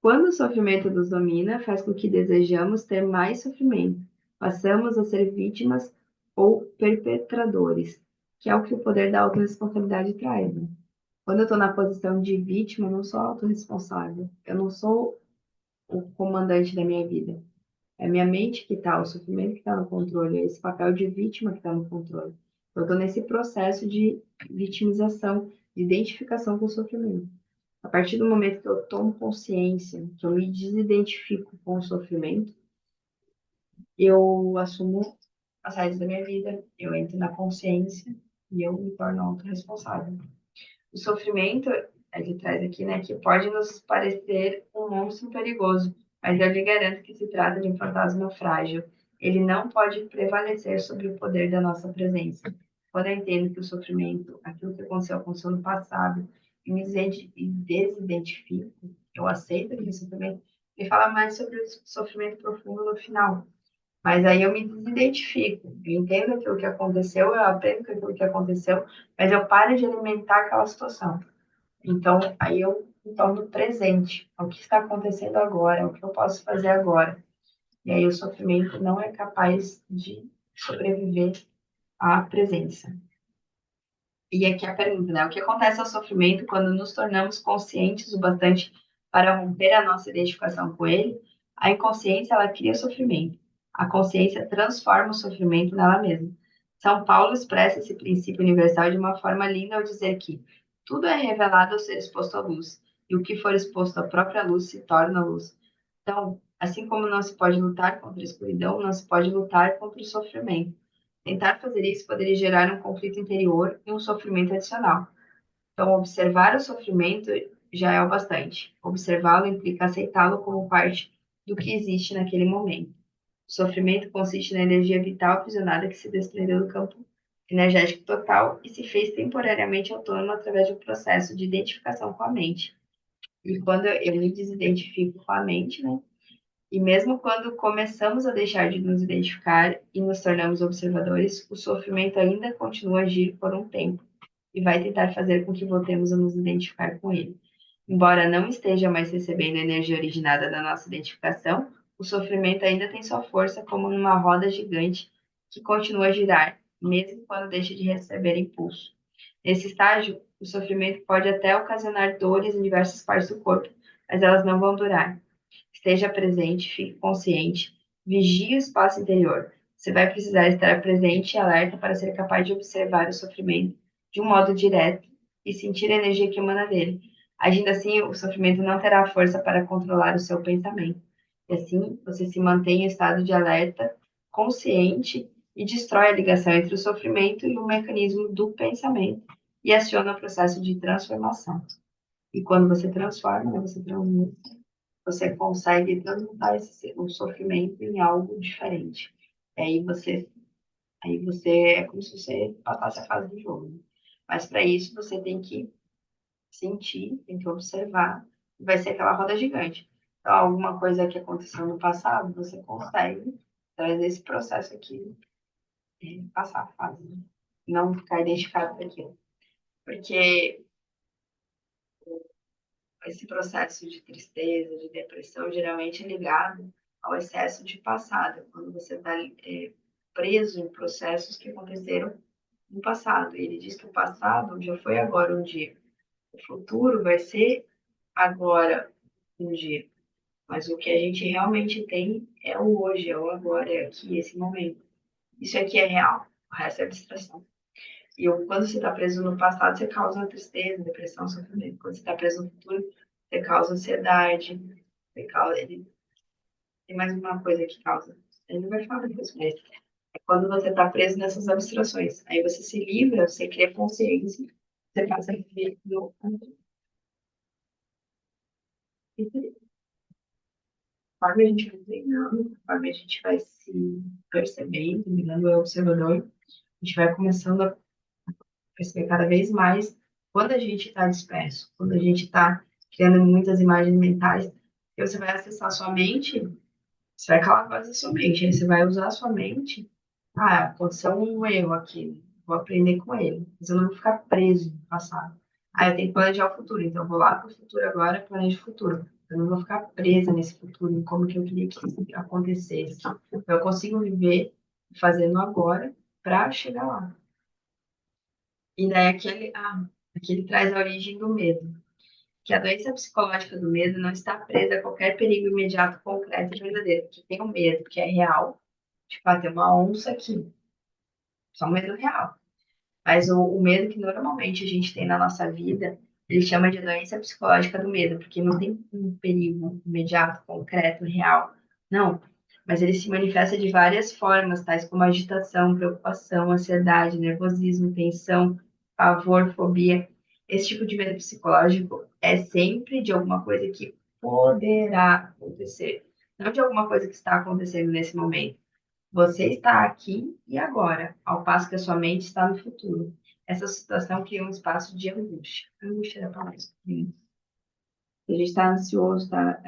Quando o sofrimento nos domina, faz com que desejamos ter mais sofrimento. Passamos a ser vítimas ou perpetradores, que é o que o poder da autorresponsabilidade traz, né? Quando eu estou na posição de vítima, eu não sou autorresponsável. Eu não sou o comandante da minha vida. É a minha mente que está, o sofrimento que está no controle, é esse papel de vítima que está no controle. Eu estou nesse processo de vitimização, de identificação com o sofrimento. A partir do momento que eu tomo consciência, que eu me desidentifico com o sofrimento, eu assumo as rédeas da minha vida, eu entro na consciência e eu me torno autorresponsável. O sofrimento, ele traz aqui, né, que pode nos parecer um monstro perigoso, mas eu lhe garanto que se trata de um fantasma frágil. Ele não pode prevalecer sobre o poder da nossa presença. Quando eu entendo que o sofrimento, aquilo que aconteceu no passado, e me desidentifico, eu aceito aquele sofrimento. Ele fala mais sobre o sofrimento profundo no final. Mas aí eu me desidentifico, eu entendo aquilo que aconteceu, eu aprendo com aquilo que aconteceu, mas eu paro de alimentar aquela situação. Então, aí eu me torno presente ao que está acontecendo agora, ao que eu posso fazer agora. E aí o sofrimento não é capaz de sobreviver à presença. E aqui a pergunta, né? O que acontece ao sofrimento quando nos tornamos conscientes o bastante para romper a nossa identificação com ele? A inconsciência, ela cria sofrimento. A consciência transforma o sofrimento nela mesma. São Paulo expressa esse princípio universal de uma forma linda ao dizer que tudo é revelado ao ser exposto à luz, e o que for exposto à própria luz se torna luz. Então, assim como não se pode lutar contra a escuridão, não se pode lutar contra o sofrimento. Tentar fazer isso poderia gerar um conflito interior e um sofrimento adicional. Então, observar o sofrimento já é o bastante. Observá-lo implica aceitá-lo como parte do que existe naquele momento. O sofrimento consiste na energia vital aprisionada que se desprendeu do campo energético total e se fez temporariamente autônomo através de um processo de identificação com a mente. E quando eu me desidentifico com a mente, né? E mesmo quando começamos a deixar de nos identificar e nos tornamos observadores, o sofrimento ainda continua a agir por um tempo e vai tentar fazer com que voltemos a nos identificar com ele. Embora não esteja mais recebendo a energia originada da nossa identificação, o sofrimento ainda tem sua força como numa roda gigante que continua a girar, mesmo quando deixa de receber impulso. Nesse estágio, o sofrimento pode até ocasionar dores em diversas partes do corpo, mas elas não vão durar. Esteja presente, fique consciente, vigie o espaço interior. Você vai precisar estar presente e alerta para ser capaz de observar o sofrimento de um modo direto e sentir a energia que emana dele. Agindo assim, o sofrimento não terá força para controlar o seu pensamento. E assim, você se mantém em estado de alerta, consciente e destrói a ligação entre o sofrimento e o mecanismo do pensamento e aciona o processo de transformação. E quando você transforma, né, você transmuta, você consegue transmutar o sofrimento em algo diferente. E aí você é como se você passasse a fase do jogo, né? Mas para isso você tem que sentir, tem que observar, e vai ser aquela roda gigante. Então, alguma coisa que aconteceu no passado, você consegue trazer esse processo aqui, passar a fase, né? Não ficar identificado com aquilo. Porque esse processo de tristeza, de depressão, geralmente é ligado ao excesso de passado, quando você está preso em processos que aconteceram no passado. Ele diz que o passado já foi agora um dia, o futuro vai ser agora um dia. Mas o que a gente realmente tem é o hoje, é o agora, é aqui, esse momento. Isso aqui é real, o resto é abstração. Quando você está preso no passado, você causa tristeza, depressão, sofrimento. Quando você está preso no futuro, você causa ansiedade, tem mais uma coisa que causa. Ele não vai falar disso, mas é quando você está preso nessas abstrações. Aí você se livra, você cria consciência, você passa a viver no conforme a gente vai treinando, conforme a gente vai se percebendo, virando o observador, a gente vai começando a perceber cada vez mais quando a gente está disperso, quando a gente está criando muitas imagens mentais, E você vai acessar a sua mente, você vai calar a voz da sua mente, aí você vai usar a sua mente. Ah, aconteceu um erro aqui, vou aprender com ele, mas eu não vou ficar preso no passado. Ah, eu tenho que planejar o futuro, então eu vou lá para o futuro agora, planejo o futuro. Eu não vou ficar presa nesse futuro, em como que eu queria que isso acontecesse. Eu consigo viver fazendo agora para chegar lá. E daí aqui ele traz a origem do medo, que a doença psicológica do medo não está presa a qualquer perigo imediato, concreto e verdadeiro, que tem o medo, que é real, tipo, tem uma onça aqui, só um medo real. Mas o medo que normalmente a gente tem na nossa vida, ele chama de doença psicológica do medo, porque não tem um perigo imediato, concreto, real. Não. Mas ele se manifesta de várias formas, tais como agitação, preocupação, ansiedade, nervosismo, tensão, pavor, fobia. Esse tipo de medo psicológico é sempre de alguma coisa que poderá acontecer, não de alguma coisa que está acontecendo nesse momento. Você está aqui e agora, ao passo que a sua mente está no futuro. Essa situação cria um espaço de angústia. Angústia é a palavra. A gente está ansioso, tá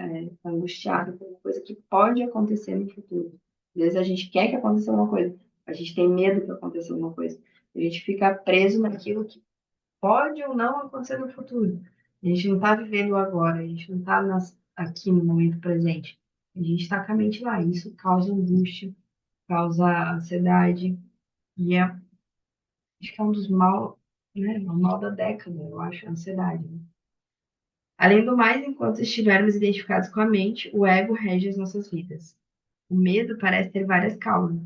angustiado por uma coisa que pode acontecer no futuro. Às vezes a gente quer que aconteça uma coisa, a gente tem medo que aconteça uma coisa. A gente fica preso naquilo que pode ou não acontecer no futuro. A gente não está vivendo o agora, a gente não está aqui no momento presente. A gente está com a mente lá. Isso causa angústia, causa ansiedade, e acho que é um dos mal, né, o mal da década, eu acho, a ansiedade. Né? Além do mais, enquanto estivermos identificados com a mente, o ego rege as nossas vidas. O medo parece ter várias causas.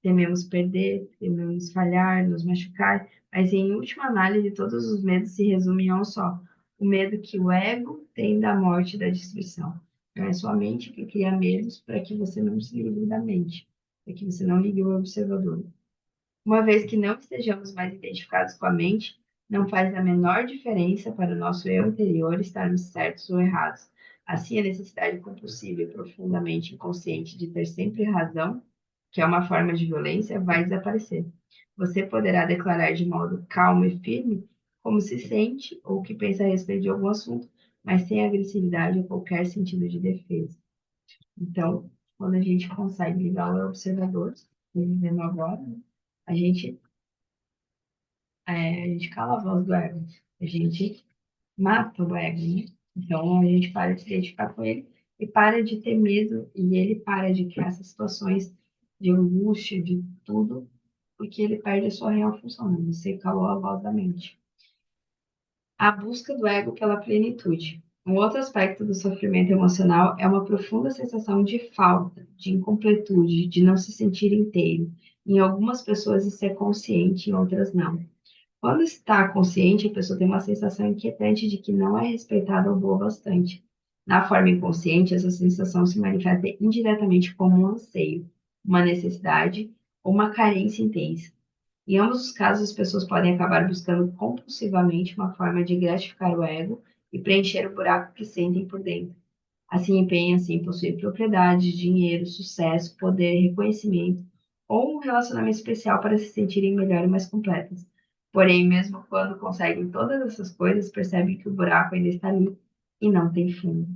Tememos perder, tememos falhar, nos machucar, mas em última análise, todos os medos se resumem a um só: o medo que o ego tem da morte e da destruição. Então, é sua mente que cria medos para que você não se livre da mente, para que você não ligue o observador. Uma vez que não estejamos mais identificados com a mente, não faz a menor diferença para o nosso eu interior estarmos certos ou errados. Assim, a necessidade compulsiva e profundamente inconsciente de ter sempre razão, que é uma forma de violência, vai desaparecer. Você poderá declarar de modo calmo e firme como se sente ou o que pensa a respeito de algum assunto, mas sem agressividade ou qualquer sentido de defesa. Então, quando a gente consegue ligar o observador, vivendo agora, né, a gente a gente cala a voz do ego, a gente mata o ego, né? Então a gente para de se identificar com ele e para de ter medo e ele para de criar essas situações de angústia, de tudo, porque ele perde a sua real função, né? Você calou a voz da mente. A busca do ego pela plenitude. Um outro aspecto do sofrimento emocional é uma profunda sensação de falta, de incompletude, de não se sentir inteiro. Em algumas pessoas isso é consciente, em outras não. Quando está consciente, a pessoa tem uma sensação inquietante de que não é respeitada ou boa o bastante. Na forma inconsciente, essa sensação se manifesta indiretamente como um anseio, uma necessidade ou uma carência intensa. Em ambos os casos, as pessoas podem acabar buscando compulsivamente uma forma de gratificar o ego e preencher o buraco que sentem por dentro. Assim, empenham-se em possuir propriedades, dinheiro, sucesso, poder, reconhecimento ou um relacionamento especial para se sentirem melhor e mais completas. Porém, mesmo quando conseguem todas essas coisas, percebem que o buraco ainda está ali e não tem fundo.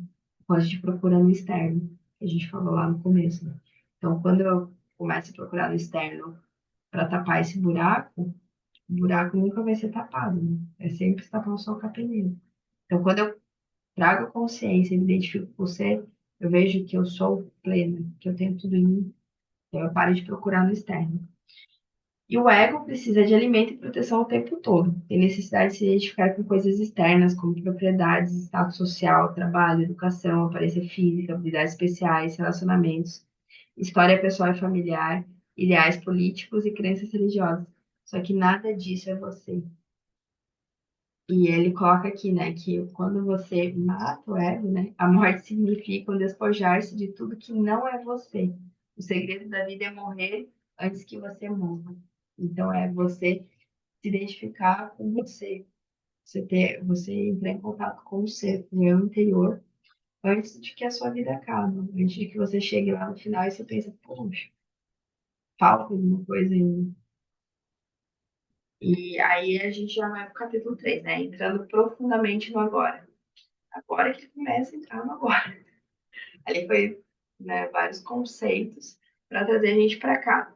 Quando a gente procura no externo, que a gente falou lá no começo. Né? Então, quando eu começo a procurar no externo para tapar esse buraco, o buraco nunca vai ser tapado, né? É sempre tapar só com a peneira. Então, quando eu trago consciência e me identifico com você, eu vejo que eu sou plena, que eu tenho tudo em mim. Então, eu paro de procurar no externo. E o ego precisa de alimento e proteção o tempo todo. Tem necessidade de se identificar com coisas externas, como propriedades, status social, trabalho, educação, aparência física, habilidades especiais, relacionamentos, história pessoal e familiar, ideais políticos e crenças religiosas. Só que nada disso é você. E ele coloca aqui, né, que quando você mata o ego, né, a morte significa um despojar-se de tudo que não é você. O segredo da vida é morrer antes que você morra. Então é você se identificar com você, você entrar em contato com o ser, com o eu interior, antes de que a sua vida acabe, antes de que você chegue lá no final e você pensa, poxa, falta alguma coisa ainda. E aí a gente já vai pro capítulo 3, né, entrando profundamente no agora. Agora que ele começa a entrar no agora. Ali foi, né, vários conceitos para trazer a gente para cá.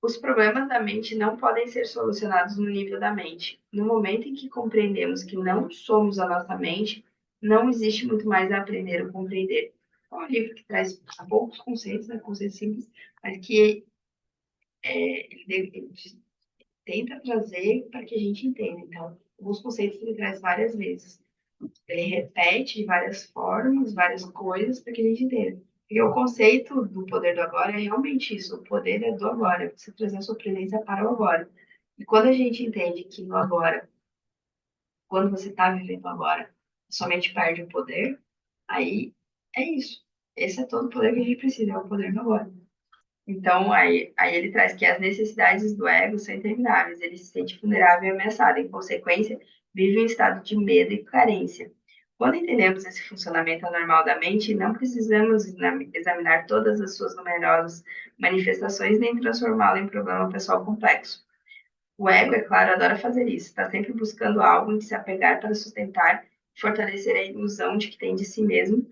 Os problemas da mente não podem ser solucionados no nível da mente. No momento em que compreendemos que não somos a nossa mente, não existe muito mais a aprender ou compreender. É um livro que traz poucos conceitos, né, conceitos simples, mas que ele tenta trazer para que a gente entenda. Então, alguns conceitos ele traz várias vezes. Ele repete de várias formas, várias coisas para que a gente entenda. Porque o conceito do poder do agora é realmente isso. O poder é do agora. Você trazer a sua presença para o agora. E quando a gente entende que no agora, quando você está vivendo agora, somente perde o poder, aí é isso. Esse é todo o poder que a gente precisa, é o poder do agora. Então, aí ele traz que as necessidades do ego são intermináveis, ele se sente vulnerável e ameaçado, em consequência, vive em estado de medo e carência. Quando entendemos esse funcionamento anormal da mente, não precisamos examinar todas as suas numerosas manifestações nem transformá-lo em problema pessoal complexo. O ego, é claro, adora fazer isso, está sempre buscando algo em que se apegar para sustentar e fortalecer a ilusão de que tem de si mesmo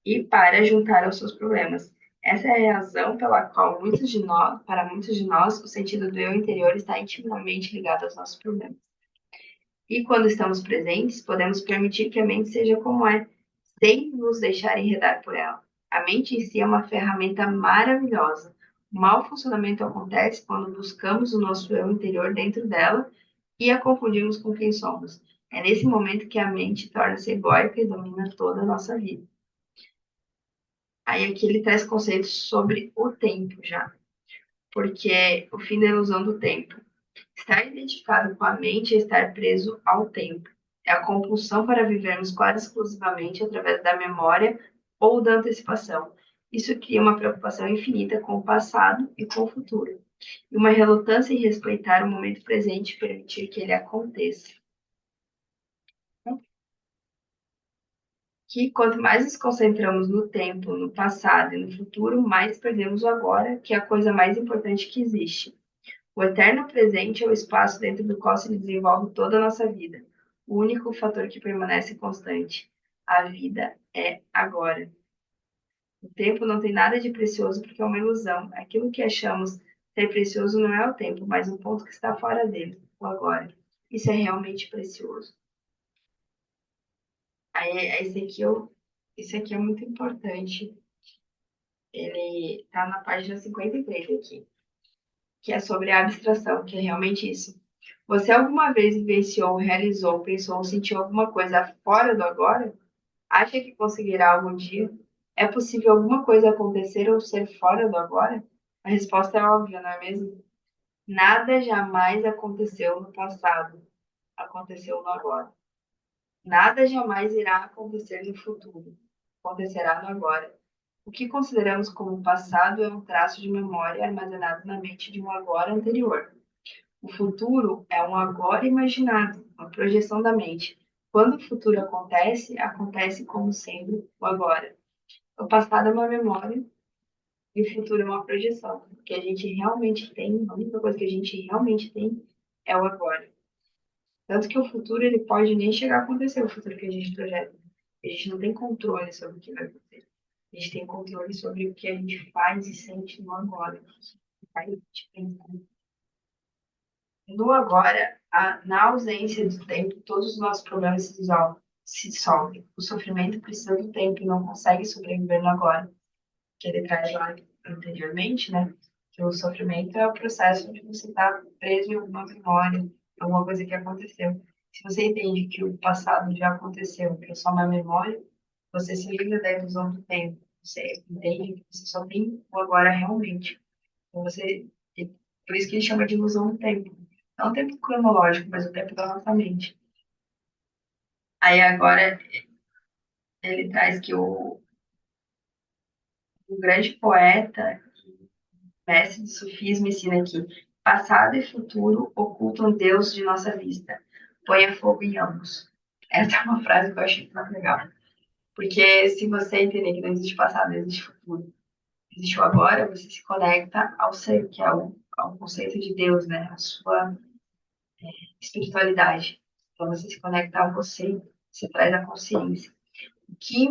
e para juntar aos seus problemas. Essa é a razão pela qual para muitos de nós, o sentido do eu interior está intimamente ligado aos nossos problemas. E quando estamos presentes, podemos permitir que a mente seja como é, sem nos deixar enredar por ela. A mente em si é uma ferramenta maravilhosa. O mau funcionamento acontece quando buscamos o nosso eu interior dentro dela e a confundimos com quem somos. É nesse momento que a mente torna-se egóica e domina toda a nossa vida. Aí aqui ele traz conceitos sobre o tempo já, porque é o fim da ilusão do tempo. Estar identificado com a mente é estar preso ao tempo. É a compulsão para vivermos quase exclusivamente através da memória ou da antecipação. Isso cria uma preocupação infinita com o passado e com o futuro, e uma relutância em respeitar o momento presente e permitir que ele aconteça. Que quanto mais nos concentramos no tempo, no passado e no futuro, mais perdemos o agora, que é a coisa mais importante que existe. O eterno presente é o espaço dentro do qual se desenvolve toda a nossa vida, o único fator que permanece constante. A vida é agora. O tempo não tem nada de precioso porque é uma ilusão. Aquilo que achamos ser precioso não é o tempo, mas o ponto que está fora dele, o agora. Isso é realmente precioso. Esse aqui é muito importante. Ele está na página 53 aqui, que é sobre a abstração, que é realmente isso. Você alguma vez vivenciou, realizou, pensou ou sentiu alguma coisa fora do agora? Acha que conseguirá algum dia? É possível alguma coisa acontecer ou ser fora do agora? A resposta é óbvia, não é mesmo? Nada jamais aconteceu no passado, aconteceu no agora. Nada jamais irá acontecer no futuro, acontecerá no agora. O que consideramos como passado é um traço de memória armazenado na mente de um agora anterior. O futuro é um agora imaginado, uma projeção da mente. Quando o futuro acontece, acontece como sendo o agora. O passado é uma memória e o futuro é uma projeção. O que a gente realmente tem, a única coisa que a gente realmente tem é o agora. Tanto que o futuro ele pode nem chegar a acontecer, o futuro que a gente projeta. A gente não tem controle sobre o que vai acontecer. A gente tem controle sobre o que a gente faz e sente no agora. Faz a gente pensar. No agora, na ausência do tempo, todos os nossos problemas se dissolvem. O sofrimento precisa do tempo e não consegue sobreviver no agora. Que ele traz lá anteriormente, né? Que o sofrimento é o processo onde você está preso em alguma memória, alguma coisa que aconteceu. Se você entende que o passado já aconteceu, que é só uma memória, você se livra da ilusão do tempo. Você entende que você só tem o agora realmente. Então por isso que ele chama de ilusão do tempo. Não o tempo cronológico, mas o tempo da nossa mente. Aí agora ele traz que o grande poeta, mestre do sufismo, ensina que passado e futuro ocultam Deus de nossa vista. Ponha fogo em ambos. Essa é uma frase que eu achei muito legal. Porque se você entender que não existe passado, não existe futuro, existe o agora, você se conecta ao ser, que é ao conceito de Deus, né? A sua espiritualidade. Então você se conecta a você. Você traz a consciência. O que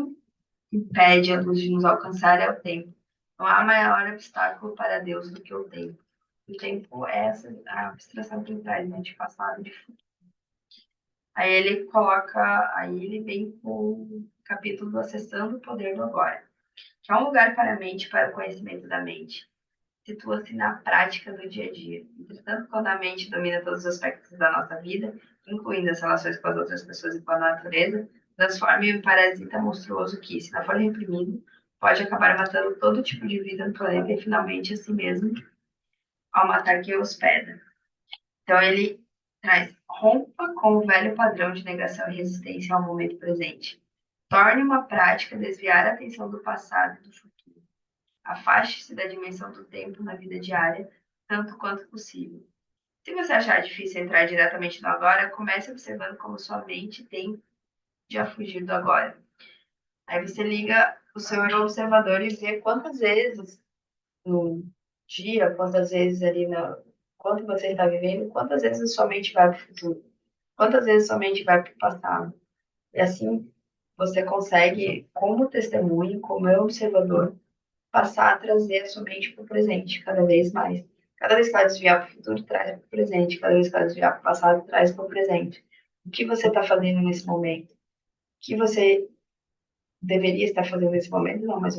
impede a luz de nos alcançar é o tempo. Não há maior obstáculo para Deus do que o tempo. O tempo é essa a abstração que ele traz, né, de passado e de futuro. Aí ele vem com o capítulo Acessando o Poder do Agora, que é um lugar para a mente, para o conhecimento da mente. Situa-se na prática do dia a dia. Entretanto, quando a mente domina todos os aspectos da nossa vida, incluindo as relações com as outras pessoas e com a natureza, transforma em um parasita monstruoso que, se não for reprimido, pode acabar matando todo tipo de vida no planeta e finalmente a si mesmo, ao matar quem o hospeda. Então ele traz rompa com o velho padrão de negação e resistência ao momento presente. Torne uma prática desviar a atenção do passado e do futuro. Afaste-se da dimensão do tempo na vida diária, tanto quanto possível. Se você achar difícil entrar diretamente no agora, comece observando como sua mente tende a fugir do agora. Aí você liga o seu observador e vê quantas vezes no dia, quantas vezes ali na quanto você está vivendo, quantas vezes a sua mente vai para o futuro, quantas vezes a sua mente vai para o passado. E assim você consegue, como testemunha, como observador, passar a trazer a sua mente para o presente cada vez mais. Cada vez que ela desviar para o futuro, traz para o presente. Cada vez que ela desviar para o passado, traz para o presente. O que você está fazendo nesse momento? O que você deveria estar fazendo nesse momento? Não, mas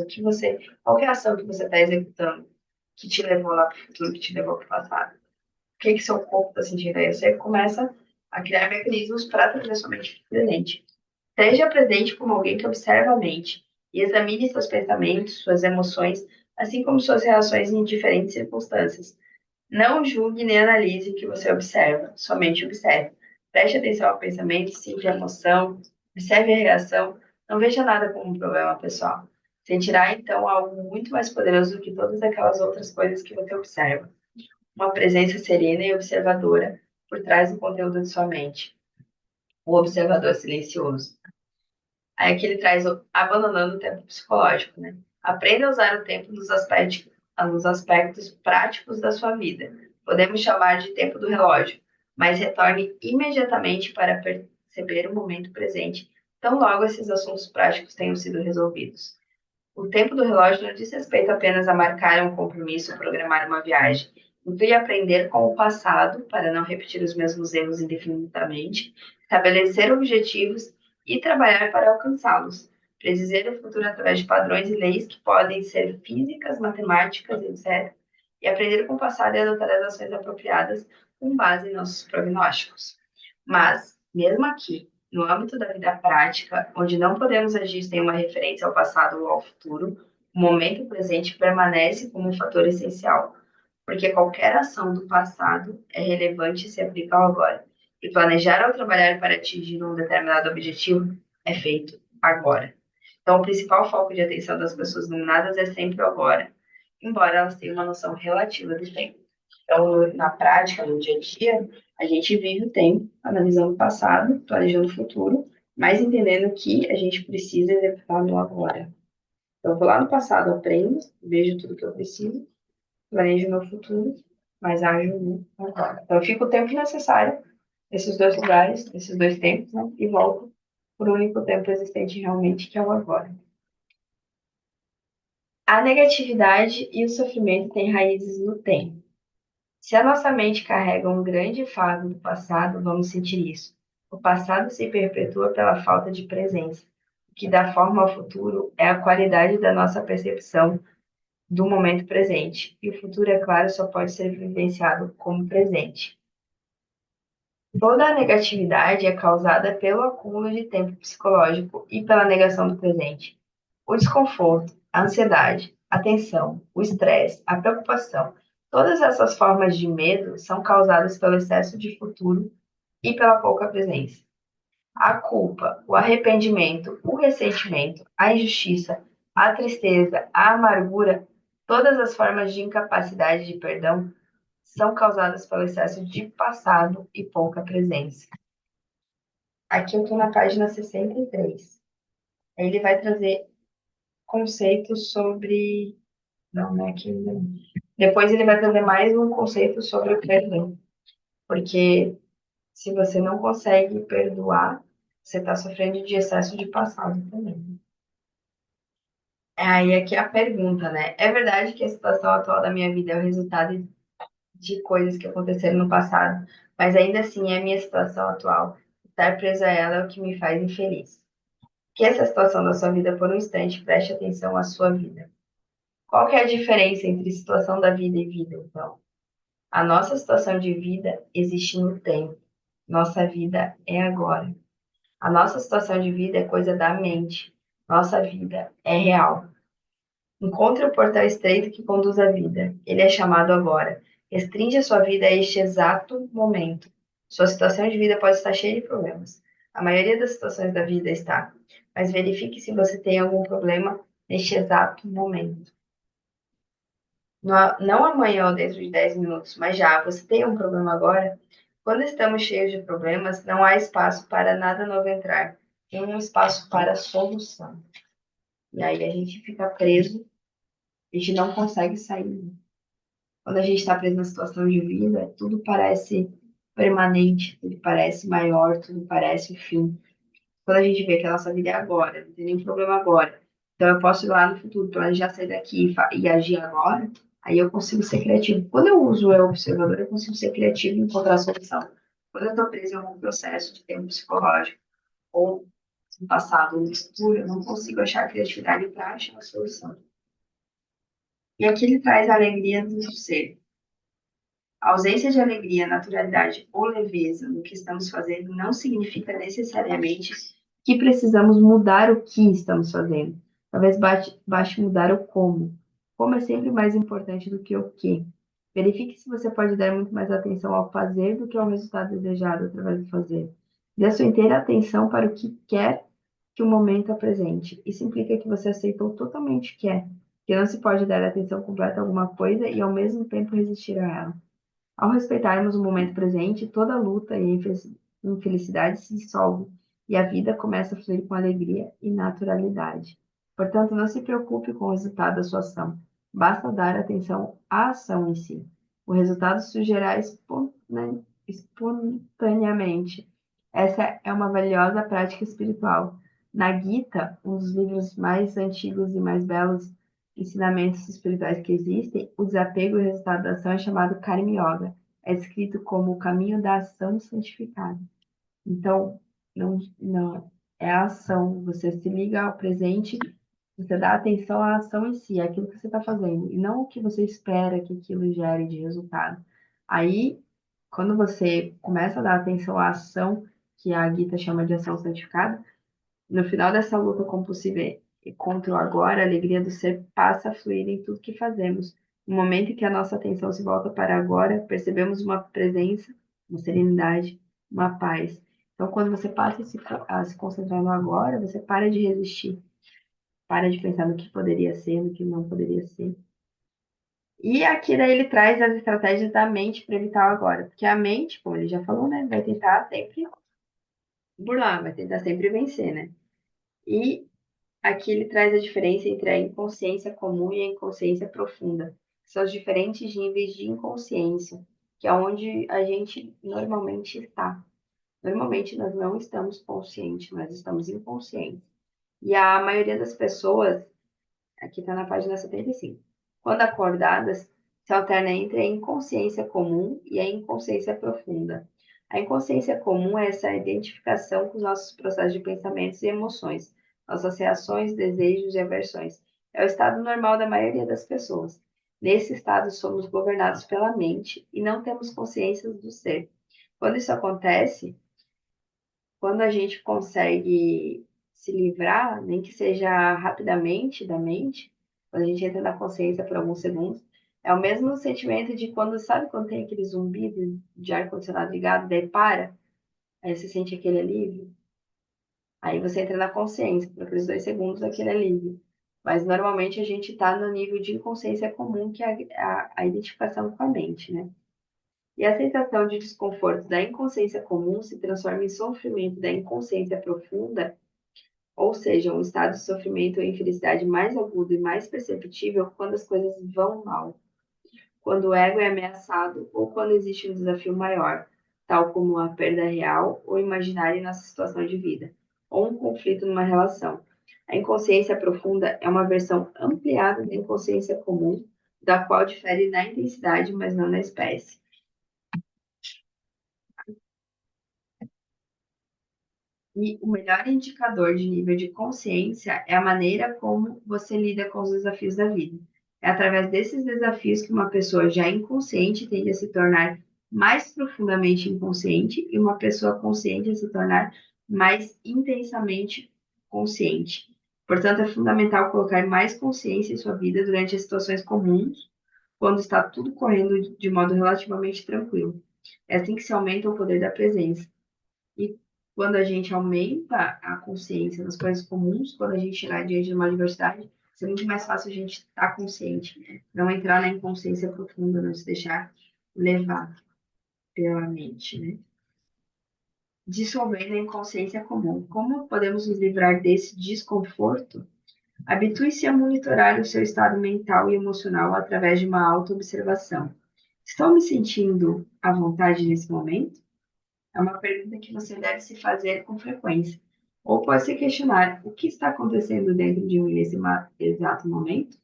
qual é a ação que você está executando que te levou lá para o futuro, que te levou para o passado? O que seu corpo está sentindo aí? Você começa a criar mecanismos para trazer sua mente para o presente. Esteja presente como alguém que observa a mente e examine seus pensamentos, suas emoções, assim como suas reações em diferentes circunstâncias. Não julgue nem analise o que você observa, somente observe. Preste atenção ao pensamento, sinta a emoção, observe a reação, não veja nada como um problema pessoal. Sentirá então algo muito mais poderoso do que todas aquelas outras coisas que você observa. Uma presença serena e observadora por trás do conteúdo de sua mente. O observador silencioso. Aí aqui ele traz o abandonando o tempo psicológico, né? Aprenda a usar o tempo nos aspectos práticos da sua vida. Podemos chamar de tempo do relógio, mas retorne imediatamente para perceber o momento presente, tão logo esses assuntos práticos tenham sido resolvidos. O tempo do relógio não diz respeito apenas a marcar um compromisso ou programar uma viagem. Inclui aprender com o passado para não repetir os mesmos erros indefinidamente, estabelecer objetivos e trabalhar para alcançá-los. Predizer o futuro através de padrões e leis que podem ser físicas, matemáticas, etc. E aprender com o passado e adotar as ações apropriadas com base em nossos prognósticos. Mas, mesmo aqui, no âmbito da vida prática, onde não podemos agir sem uma referência ao passado ou ao futuro, o momento presente permanece como um fator essencial, porque qualquer ação do passado é relevante e se aplica ao agora. E planejar ou trabalhar para atingir um determinado objetivo é feito agora. Então, o principal foco de atenção das pessoas iluminadas é sempre o agora, embora elas tenham uma noção relativa do tempo. Então, na prática, no dia a dia, a gente vive o tempo, analisando o passado, planejando o futuro, mas entendendo que a gente precisa executar no agora. Então, eu vou lá no passado, aprendo, vejo tudo que eu preciso, planejo meu futuro, mas ajo no agora. Então, eu fico o tempo necessário nesses dois lugares, nesses dois tempos, né? E volto para o único tempo existente realmente, que é o agora. A negatividade e o sofrimento têm raízes no tempo. Se a nossa mente carrega um grande fardo do passado, vamos sentir isso. O passado se perpetua pela falta de presença. O que dá forma ao futuro é a qualidade da nossa percepção do momento presente. E o futuro, é claro, só pode ser vivenciado como presente. Toda a negatividade é causada pelo acúmulo de tempo psicológico e pela negação do presente. O desconforto, a ansiedade, a tensão, o estresse, a preocupação, todas essas formas de medo são causadas pelo excesso de futuro e pela pouca presença. A culpa, o arrependimento, o ressentimento, a injustiça, a tristeza, a amargura, todas as formas de incapacidade de perdão são causadas pelo excesso de passado e pouca presença. Aqui eu estou na página 63. Aí ele vai trazer conceitos sobre. Não é aqui não. Depois ele vai trazer mais um conceito sobre o perdão. Porque se você não consegue perdoar, você está sofrendo de excesso de passado também. Aí aqui a pergunta, né? É verdade que a situação atual da minha vida é o resultado de coisas que aconteceram no passado, mas ainda assim é a minha situação atual. Estar preso a ela é o que me faz infeliz. Que essa situação da sua vida por um instante, preste atenção à sua vida. Qual que é a diferença entre situação da vida e vida, então? A nossa situação de vida existe no tempo. Nossa vida é agora. A nossa situação de vida é coisa da mente. Nossa vida é real. Encontre o portal estreito que conduz à vida. Ele é chamado agora. Restringe a sua vida a este exato momento. Sua situação de vida pode estar cheia de problemas. A maioria das situações da vida está. Mas verifique se você tem algum problema neste exato momento. Não amanhã ou dentro de 10 minutos, mas já. Você tem um problema agora? Quando estamos cheios de problemas, não há espaço para nada novo entrar. Tem um espaço para solução. E aí a gente fica preso, a gente não consegue sair. Quando a gente está preso na situação de vida, tudo parece permanente, tudo parece maior, tudo parece o fim. Quando a gente vê que a nossa vida é agora, não tem nenhum problema agora, então eu posso ir lá no futuro, planejar sair daqui e agir agora, aí eu consigo ser criativo. Quando eu uso o eu observador, eu consigo ser criativo e encontrar a solução. Quando eu estou preso em algum processo de tempo psicológico, ou no passado, ou no futuro, eu não consigo achar criatividade para achar a solução. E aqui ele traz a alegria do ser. A ausência de alegria, naturalidade ou leveza no que estamos fazendo não significa necessariamente que precisamos mudar o que estamos fazendo. Talvez baste mudar o como. Como é sempre mais importante do que o que. Verifique se você pode dar muito mais atenção ao fazer do que ao resultado desejado através do fazer. Dê a sua inteira atenção para o que quer que o momento apresente. Isso implica que você aceitou totalmente o que é, que não se pode dar atenção completa a alguma coisa e ao mesmo tempo resistir a ela. Ao respeitarmos o momento presente, toda luta e infelicidade se dissolve e a vida começa a fluir com alegria e naturalidade. Portanto, não se preocupe com o resultado da sua ação. Basta dar atenção à ação em si. O resultado surgirá espontaneamente. Essa é uma valiosa prática espiritual. Na Gita, um dos livros mais antigos e mais belos ensinamentos espirituais que existem, o desapego e o resultado da ação é chamado Karma Yoga. É descrito como o caminho da ação santificada. Então, não é a ação. Você se liga ao presente, você dá atenção à ação em si, aquilo que você está fazendo, e não o que você espera que aquilo gere de resultado. Aí, quando você começa a dar atenção à ação, que a Gita chama de ação santificada, no final dessa luta compulsiva e contra o agora, a alegria do ser passa a fluir em tudo que fazemos. No momento em que a nossa atenção se volta para agora, percebemos uma presença, uma serenidade, uma paz. Então, quando você passa a se concentrar no agora, você para de resistir, para de pensar no que poderia ser, no que não poderia ser. E aqui daí ele traz as estratégias da mente para evitar o agora, porque a mente, como ele já falou, né, vai tentar sempre burlar, vai tentar sempre vencer, né? E aqui ele traz a diferença entre a inconsciência comum e a inconsciência profunda. São os diferentes níveis de inconsciência, que é onde a gente normalmente está. Normalmente nós não estamos conscientes, nós estamos inconscientes. E a maioria das pessoas, aqui está na página 75, quando acordadas, se alterna entre a inconsciência comum e a inconsciência profunda. A inconsciência comum é essa identificação com os nossos processos de pensamentos e emoções, nossas reações, desejos e aversões. É o estado normal da maioria das pessoas. Nesse estado, somos governados pela mente e não temos consciência do ser. Quando isso acontece, quando a gente consegue se livrar, nem que seja rapidamente da mente, quando a gente entra na consciência por alguns segundos, é o mesmo sentimento de quando, sabe quando tem aquele zumbido de ar-condicionado ligado, daí para, aí você sente aquele alívio, aí você entra na consciência por aqueles 2 segundos daquele alívio. Mas normalmente a gente está no nível de inconsciência comum, que é a identificação com a mente, né? E a sensação de desconforto da inconsciência comum se transforma em sofrimento da inconsciência profunda, ou seja, um estado de sofrimento ou infelicidade mais agudo e mais perceptível quando as coisas vão mal, quando o ego é ameaçado ou quando existe um desafio maior. tal como a perda real ou imaginária em nossa situação de vida, ou um conflito numa relação. A inconsciência profunda é uma versão ampliada da inconsciência comum, da qual difere na intensidade, mas não na espécie. E o melhor indicador de nível de consciência é a maneira como você lida com os desafios da vida. É através desses desafios que uma pessoa já inconsciente tende a se tornar mais profundamente inconsciente e uma pessoa consciente a se tornar mais intensamente consciente. Portanto, é fundamental colocar mais consciência em sua vida durante as situações comuns, quando está tudo correndo de modo relativamente tranquilo. É assim que se aumenta o poder da presença. E quando a gente aumenta a consciência das coisas comuns, quando a gente chegar diante de uma diversidade, é muito mais fácil a gente estar consciente, né? Não entrar na inconsciência profunda, não se deixar levar pela mente, né? Dissolvendo a inconsciência comum. Como podemos nos livrar desse desconforto? Habitue-se a monitorar o seu estado mental e emocional através de uma autoobservação. Estou me sentindo à vontade nesse momento? É uma pergunta que você deve se fazer com frequência. Ou pode se questionar: o que está acontecendo dentro de mim nesse exato momento?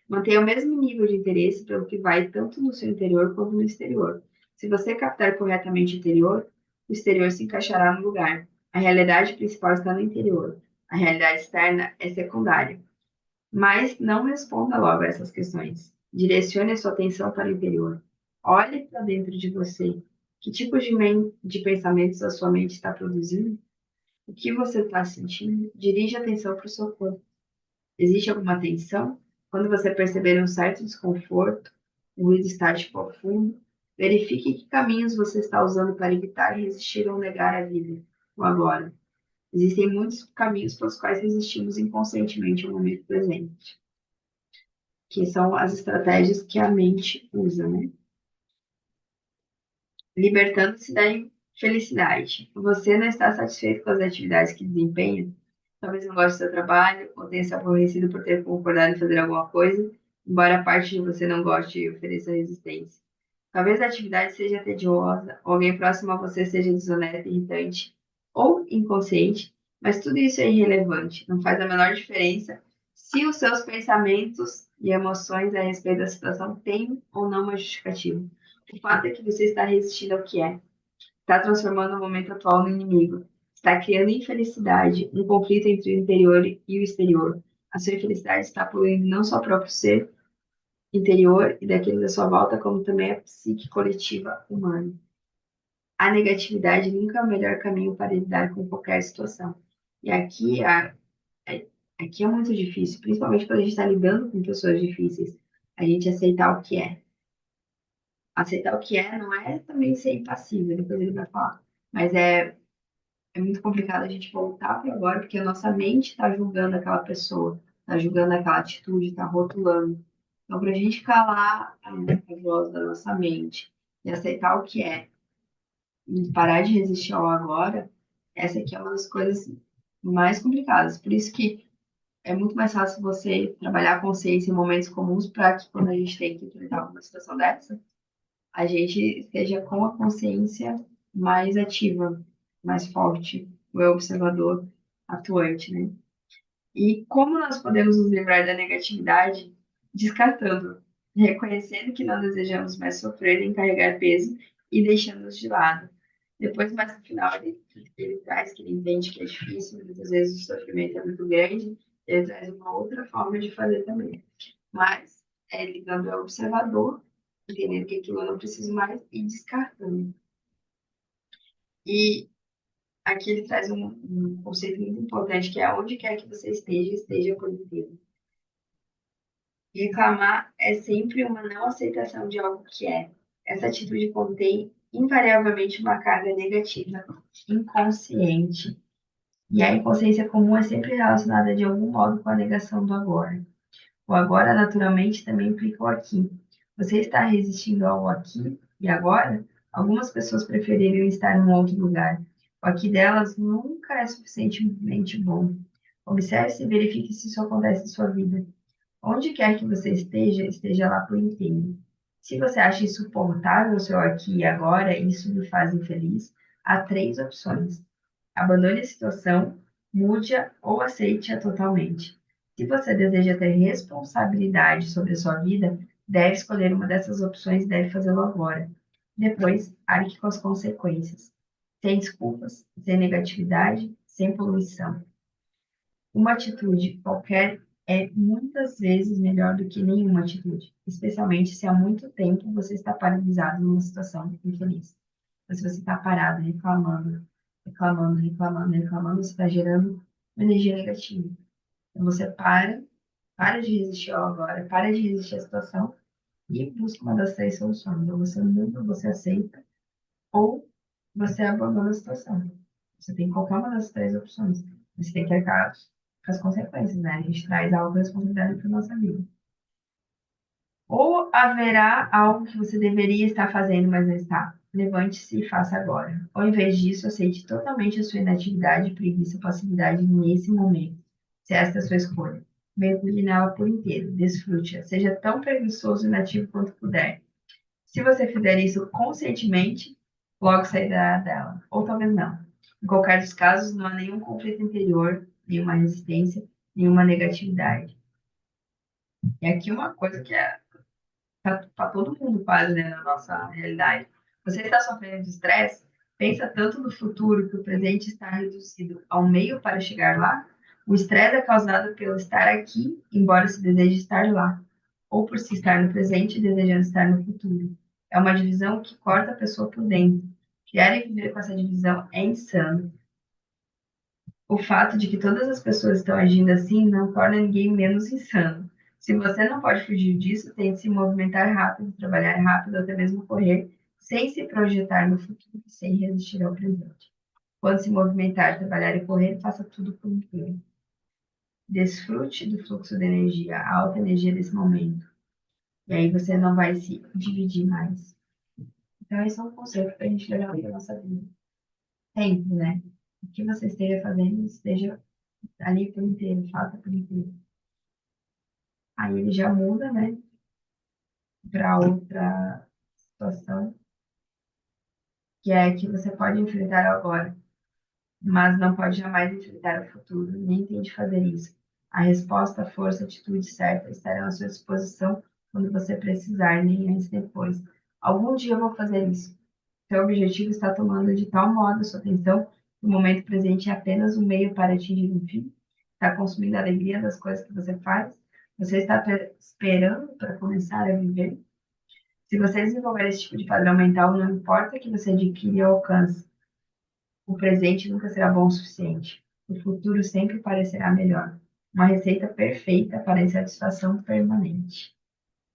Mantenha o mesmo nível de interesse pelo que vai tanto no seu interior quanto no exterior. Se você captar corretamente o interior, o exterior se encaixará no lugar. A realidade principal está no interior. A realidade externa é secundária. Mas não responda logo a essas questões. Direcione a sua atenção para o interior. Olhe para dentro de você. Que tipo de pensamentos a sua mente está produzindo? O que você está sentindo? Dirija a atenção para o seu corpo. Existe alguma tensão? Quando você perceber um certo desconforto, um ruído estático ao fundo, verifique que caminhos você está usando para evitar, resistir ou negar a vida, o agora. Existem muitos caminhos pelos quais resistimos inconscientemente ao momento presente, que são as estratégias que a mente usa, né? Libertando-se da infelicidade. Você não está satisfeito com as atividades que desempenha? Talvez não goste do seu trabalho, ou tenha se aborrecido por ter concordado em fazer alguma coisa, embora parte de você não goste e ofereça resistência. Talvez a atividade seja tediosa, ou alguém próximo a você seja desonesto, irritante ou inconsciente, mas tudo isso é irrelevante, não faz a menor diferença se os seus pensamentos e emoções a respeito da situação têm ou não uma justificativa. O fato é que você está resistindo ao que é, está transformando o momento atual no inimigo, está criando infelicidade, um conflito entre o interior e o exterior. A sua infelicidade está poluindo não só o próprio ser interior e daqueles à sua volta, como também a psique coletiva humana. A negatividade nunca é o melhor caminho para lidar com qualquer situação. E aqui é muito difícil, principalmente quando a gente está lidando com pessoas difíceis, a gente aceitar o que é. Aceitar o que é não é também ser impassível, depois ele vai falar. Mas é muito complicado a gente voltar para agora, porque a nossa mente está julgando aquela pessoa, está julgando aquela atitude, está rotulando. Então, para a gente calar a voz da nossa mente e aceitar o que é, e parar de resistir ao agora, essa aqui é uma das coisas mais complicadas. Por isso que é muito mais fácil você trabalhar a consciência em momentos comuns para que quando a gente tem que enfrentar uma situação dessa, a gente esteja com a consciência mais ativa, mais forte, o eu observador atuante, né? E como nós podemos nos livrar da negatividade? Descartando, reconhecendo que não desejamos mais sofrer nem carregar peso e deixando-nos de lado. Depois, mais no final, ele traz que ele entende que é difícil, muitas vezes o sofrimento é muito grande, ele traz uma outra forma de fazer também. Mas é ligando ao observador, entendendo que aquilo eu não preciso mais e descartando. E aqui ele traz um conceito muito importante, que é onde quer que você esteja, esteja por inteiro. Reclamar é sempre uma não aceitação de algo que é. Essa atitude contém invariavelmente uma carga negativa, inconsciente. E a inconsciência comum é sempre relacionada de algum modo com a negação do agora. O agora, naturalmente, também implica o aqui. Você está resistindo ao aqui e agora? Algumas pessoas prefeririam estar em um outro lugar. O aqui delas nunca é suficientemente bom. Observe-se e verifique se isso acontece em sua vida. Onde quer que você esteja, esteja lá por inteiro. Se você acha insuportável o seu aqui e agora, e isso lhe faz infeliz, há três opções. Abandone a situação, mude-a ou aceite-a totalmente. Se você deseja ter responsabilidade sobre a sua vida, deve escolher uma dessas opções e deve fazê-lo agora. Depois, arque com as consequências. Sem desculpas, sem negatividade, sem poluição. Uma atitude qualquer é muitas vezes melhor do que nenhuma atitude, especialmente se há muito tempo você está paralisado numa situação infeliz. Mas se você está parado, reclamando, reclamando, reclamando, reclamando, você está gerando uma energia negativa. Então você para de resistir ao agora, para de resistir à situação e busca uma das três soluções. Ou você muda, você aceita, ou você abandona a situação. Você tem qualquer uma das três opções. Você tem que arcar com as consequências, né? A gente traz algo responsabilidade para nossa vida. Ou haverá algo que você deveria estar fazendo, mas não está. Levante-se e faça agora. Ao invés disso, aceite totalmente a sua inatividade, preguiça e passividade nesse momento. Se esta é a sua escolha, mergulhe nela por inteiro, desfrute-a. Seja tão preguiçoso e inativo quanto puder. Se você fizer isso conscientemente, logo sairá dela. Ou talvez não. Em qualquer dos casos, não há nenhum conflito interior, nenhuma resistência, nenhuma negatividade. E aqui uma coisa que é para todo mundo quase, né, na nossa realidade. Você está sofrendo de estresse? Pensa tanto no futuro que o presente está reduzido ao meio para chegar lá? O estresse é causado pelo estar aqui, embora se deseje estar lá, ou por se estar no presente e desejando estar no futuro. É uma divisão que corta a pessoa por dentro. Criar e viver com essa divisão é insano. O fato de que todas as pessoas estão agindo assim não torna ninguém menos insano. Se você não pode fugir disso, tente se movimentar rápido, trabalhar rápido, até mesmo correr, sem se projetar no futuro, sem resistir ao presente. Quando se movimentar, trabalhar e correr, faça tudo por inteiro. Desfrute do fluxo de energia, a alta energia desse momento. E aí você não vai se dividir mais. Então, esse é um conceito para a gente levar para a nossa vida. Sempre, né? O que você esteja fazendo, esteja ali por inteiro, faça por inteiro. Aí ele já muda, né, para outra situação, que é que você pode enfrentar agora, mas não pode jamais enfrentar o futuro, nem tente fazer isso. A resposta, a força, a atitude certa estarão à sua disposição quando você precisar, nem antes depois. Algum dia eu vou fazer isso. Seu objetivo está tomando de tal modo a sua atenção que o momento presente é apenas um meio para atingir um fim. Está consumindo a alegria das coisas que você faz. Você está esperando para começar a viver. Se você desenvolver esse tipo de padrão mental, não importa que você adquire ou alcance, o presente nunca será bom o suficiente. O futuro sempre parecerá melhor. Uma receita perfeita para a insatisfação permanente.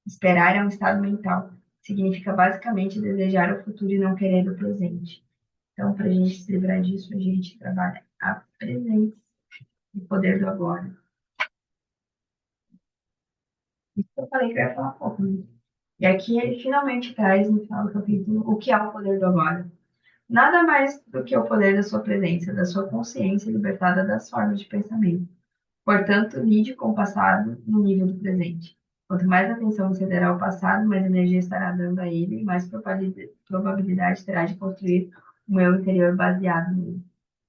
Esperar é um estado mental. Significa basicamente desejar o futuro e não querer o presente. Então, para a gente se livrar disso, a gente trabalha a presença e o poder do agora. Isso que eu falei que eu ia falar um pouco, né? E aqui ele finalmente traz, no final do capítulo, o que é o poder do agora. Nada mais do que o poder da sua presença, da sua consciência libertada das formas de pensamento. Portanto, lide com o passado no nível do presente. Quanto mais atenção você derá ao passado, mais energia estará dando a ele, mais probabilidade terá de construir um eu interior baseado nele.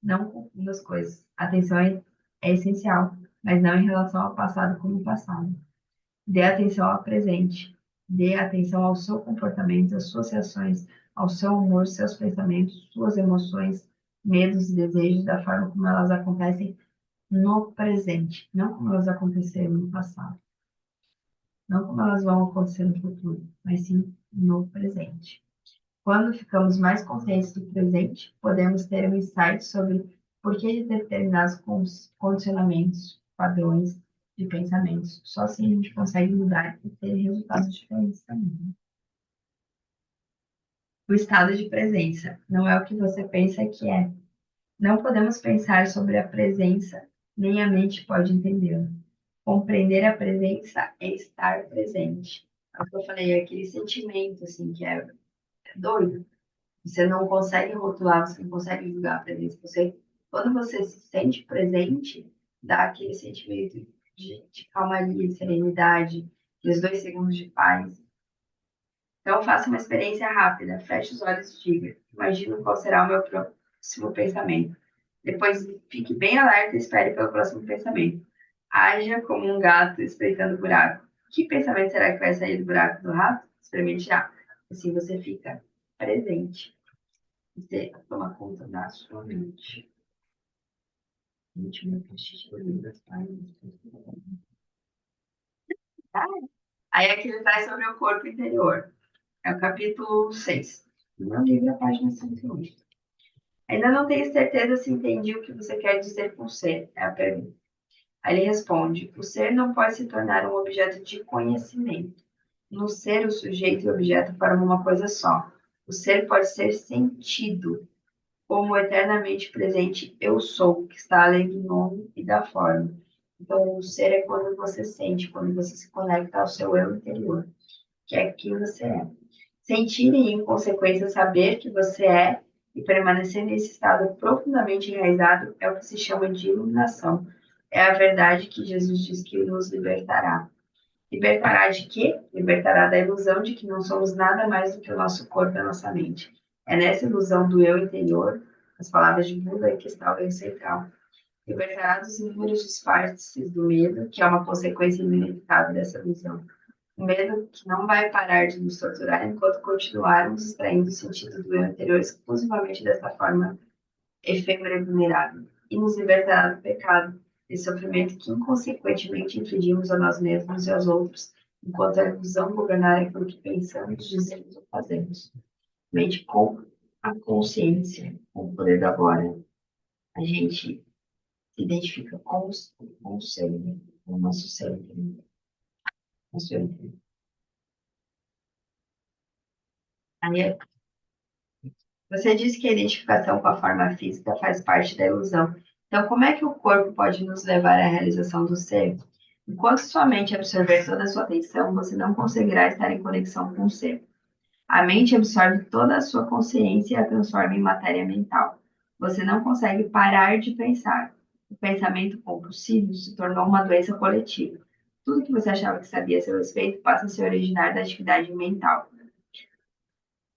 Não confunda as coisas. A atenção é essencial, mas não em relação ao passado como passado. Dê atenção ao presente. Dê atenção ao seu comportamento, às suas reações, ao seu humor, seus pensamentos, suas emoções, medos e desejos, da forma como elas acontecem no presente, não como elas aconteceram no passado, não como elas vão acontecer no futuro, mas sim no presente. Quando ficamos mais conscientes do presente, podemos ter um insight sobre por que de determinados condicionamentos, padrões de pensamentos. Só assim a gente consegue mudar e ter resultados diferentes também, né? O estado de presença não é o que você pensa que é. Não podemos pensar sobre a presença, nem a mente pode entendê-la. Compreender a presença é estar presente. É o que eu falei, é aquele sentimento, assim, que é doido. Você não consegue rotular, você não consegue julgar a presença. Quando você se sente presente, dá aquele sentimento de calmaria, de serenidade, aqueles 2 segundos de paz. Então, faça uma experiência rápida, feche os olhos e diga: imagino qual será o meu próximo pensamento. Depois, fique bem alerta e espere pelo próximo pensamento. Haja como um gato espreitando o buraco. Que pensamento será que vai sair do buraco do rato? Experimente já. Assim você fica presente. Você toma conta da sua mente. Último livro das páginas. Aí aqui ele traz sobre o corpo interior. É o capítulo 6. Meu livro, a página 108. Ainda não tenho certeza se entendi o que você quer dizer com ser, é a pergunta. Aí ele responde: o ser não pode se tornar um objeto de conhecimento. No ser, o sujeito e o objeto formam uma coisa só. O ser pode ser sentido, como o eternamente presente eu sou, que está além do nome e da forma. Então, o ser é quando você sente, quando você se conecta ao seu eu interior, que é quem você é. Sentir e, em consequência, saber que você é e permanecer nesse estado profundamente enraizado é o que se chama de iluminação. É a verdade que Jesus diz que nos libertará. Libertará de quê? Libertará da ilusão de que não somos nada mais do que o nosso corpo e a nossa mente. É nessa ilusão do eu interior, as palavras de Buda, que está o eu central. Libertará dos inúmeros disfarces do medo, que é uma consequência inevitável dessa ilusão. O medo que não vai parar de nos torturar enquanto continuarmos extraindo o sentido do eu interior exclusivamente dessa forma efêmera e vulnerável, e nos libertará do pecado e sofrimento que inconsequentemente infligimos a nós mesmos e aos outros, enquanto a ilusão governar aquilo que pensamos, dizemos ou fazemos. Mente com a consciência, com o poder do agora, a gente se identifica com o ser, né? Com o nosso ser, né? O ser. Aí você disse que a identificação com a forma física faz parte da ilusão. Então, como é que o corpo pode nos levar à realização do ser? Enquanto sua mente absorver toda a sua atenção, você não conseguirá estar em conexão com o ser. A mente absorve toda a sua consciência e a transforma em matéria mental. Você não consegue parar de pensar. O pensamento compulsivo se tornou uma doença coletiva. Tudo que você achava que sabia a seu respeito passa a se originar da atividade mental.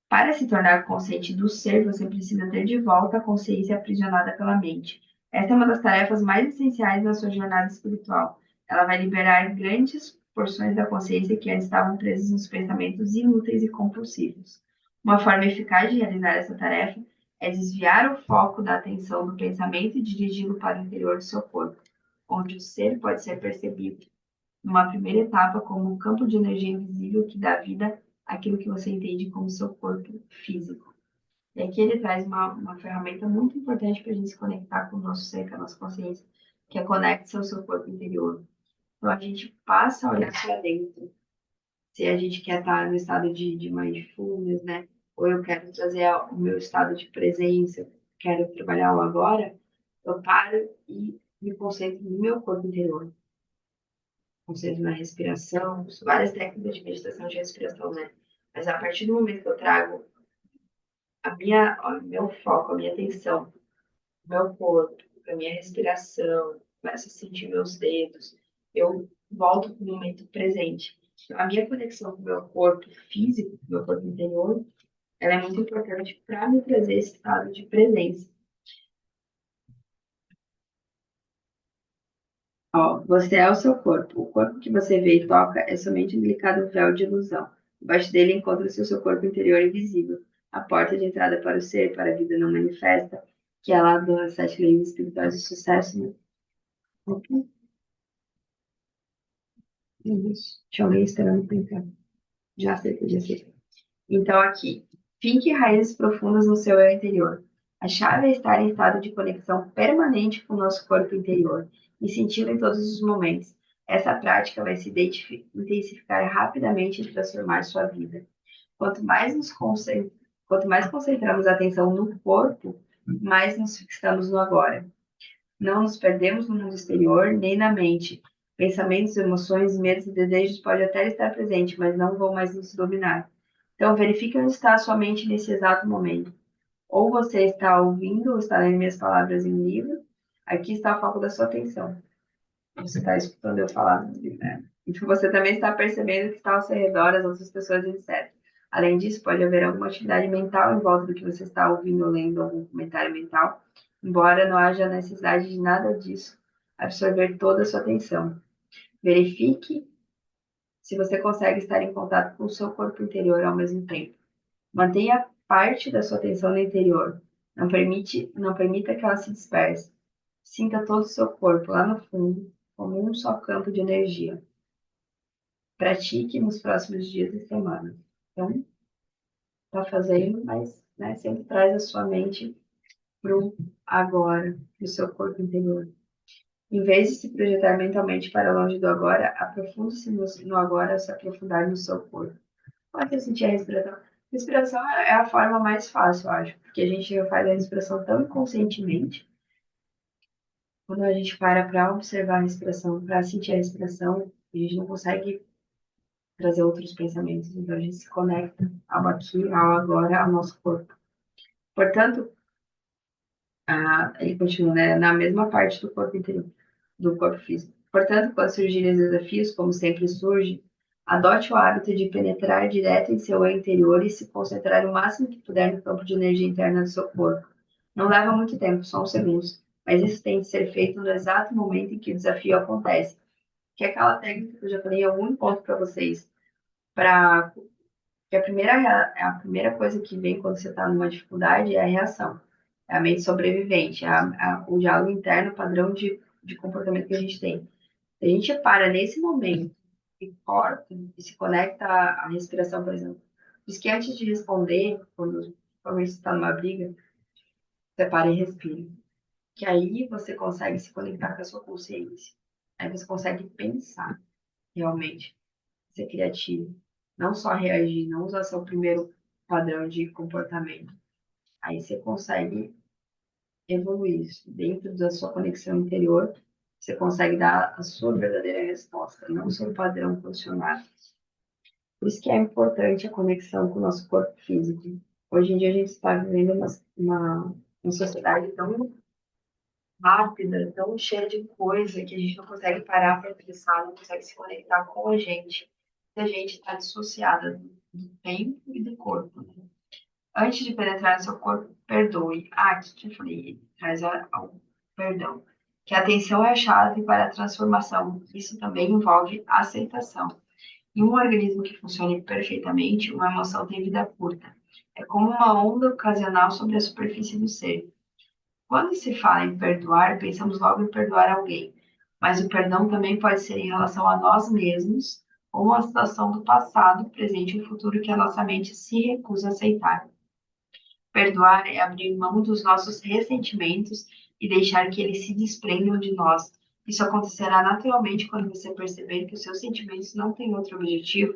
Para se tornar consciente do ser, você precisa ter de volta a consciência aprisionada pela mente. Essa é uma das tarefas mais essenciais na sua jornada espiritual. Ela vai liberar grandes porções da consciência que antes estavam presas nos pensamentos inúteis e compulsivos. Uma forma eficaz de realizar essa tarefa é desviar o foco da atenção do pensamento e dirigi-lo para o interior do seu corpo, onde o ser pode ser percebido numa primeira etapa como um campo de energia invisível que dá vida àquilo que você entende como seu corpo físico. E aqui ele traz uma ferramenta muito importante para a gente se conectar com o nosso ser, com a nossa consciência, que é conecte-se ao seu corpo interior. Então a gente passa a olhar para dentro. Se a gente quer estar no estado de mindfulness, né? Ou eu quero trazer o meu estado de presença, quero trabalhar o agora, eu paro e me concentro no meu corpo interior, concentro na respiração, uso várias técnicas de meditação de respiração, né? Mas a partir do momento que eu trago o meu foco, a minha atenção, o meu corpo, a minha respiração, começo a sentir meus dedos, eu volto para o momento presente. A minha conexão com o meu corpo físico, com o meu corpo interior, ela é muito importante para me trazer esse estado de presença. Ó, você é o seu corpo. O corpo que você vê e toca é somente um delicado véu de ilusão. Embaixo dele encontra-se o seu corpo interior invisível, a porta de entrada para o ser, para a vida não manifesta, que é lá das 7 leis espirituais do sucesso, né? Ok. Isso. Tinha alguém esperando para entrar. Já sei, podia ser. Então, aqui, finque raízes profundas no seu eu interior. A chave é estar em estado de conexão permanente com o nosso corpo interior e senti-lo em todos os momentos. Essa prática vai se intensificar rapidamente e transformar sua vida. Quanto mais quanto mais concentramos a atenção no corpo, mais nos fixamos no agora. Não nos perdemos no mundo exterior, nem na mente. Pensamentos, emoções, medos e desejos podem até estar presentes, mas não vão mais nos dominar. Então, verifique onde está a sua mente nesse exato momento. Ou você está ouvindo ou está lendo minhas palavras em um livro. Aqui está o foco da sua atenção. Você está escutando eu falar no livro, né? Então, você também está percebendo que está ao seu redor, as outras pessoas, etc. Além disso, pode haver alguma atividade mental em volta do que você está ouvindo ou lendo, algum comentário mental, embora não haja necessidade de nada disso absorver toda a sua atenção. Verifique se você consegue estar em contato com o seu corpo interior ao mesmo tempo. Mantenha parte da sua atenção no interior. Não permita que ela se disperse. Sinta todo o seu corpo lá no fundo, como um só campo de energia. Pratique nos próximos dias e semanas. Então, está fazendo, mas né, sempre traz a sua mente para o agora, para o seu corpo interior. Em vez de se projetar mentalmente para longe do agora, aprofunde-se no agora, se aprofundar no seu corpo. Pode sentir a respiração. Respiração é a forma mais fácil, eu acho, porque a gente faz a respiração tão inconscientemente. Quando a gente para observar a respiração, para sentir a respiração, a gente não consegue trazer outros pensamentos. Então a gente se conecta ao aqui, ao agora, ao nosso corpo. Portanto, ele continua, né, na mesma parte do corpo interior, do corpo físico. Portanto, quando surgirem desafios, como sempre surge, adote o hábito de penetrar direto em seu eu interior e se concentrar o máximo que puder no campo de energia interna do seu corpo. Não leva muito tempo, só uns segundos, mas isso tem de ser feito no exato momento em que o desafio acontece. Que é aquela técnica que eu já falei em algum ponto para vocês, para que a primeira coisa que vem quando você está numa dificuldade é a reação. É a mente sobrevivente, o diálogo interno, padrão de comportamento que a gente tem. Se a gente para nesse momento e corta e se conecta à respiração, por exemplo, diz que antes de responder, quando você está numa briga, você para e respira. Que aí você consegue se conectar com a sua consciência. Aí você consegue pensar realmente, ser criativo. Não só reagir, não usar seu primeiro padrão de comportamento. Aí você consegue evoluir isso. Dentro da sua conexão interior, você consegue dar a sua verdadeira resposta, não o seu padrão condicionado. Por isso que é importante a conexão com o nosso corpo físico. Hoje em dia a gente está vivendo uma sociedade tão rápida, tão cheia de coisa que a gente não consegue parar para pensar, não consegue se conectar com a gente. A gente está dissociada do tempo e do corpo. Né? Antes de penetrar no seu corpo, perdoe. O que eu falei? Ele traz o perdão. Que a atenção é a chave para a transformação. Isso também envolve aceitação. Em um organismo que funcione perfeitamente, uma emoção tem vida curta. É como uma onda ocasional sobre a superfície do ser. Quando se fala em perdoar, pensamos logo em perdoar alguém. Mas o perdão também pode ser em relação a nós mesmos ou uma situação do passado, presente ou futuro que a nossa mente se recusa a aceitar. Perdoar é abrir mão dos nossos ressentimentos e deixar que eles se desprendam de nós. Isso acontecerá naturalmente quando você perceber que os seus sentimentos não têm outro objetivo,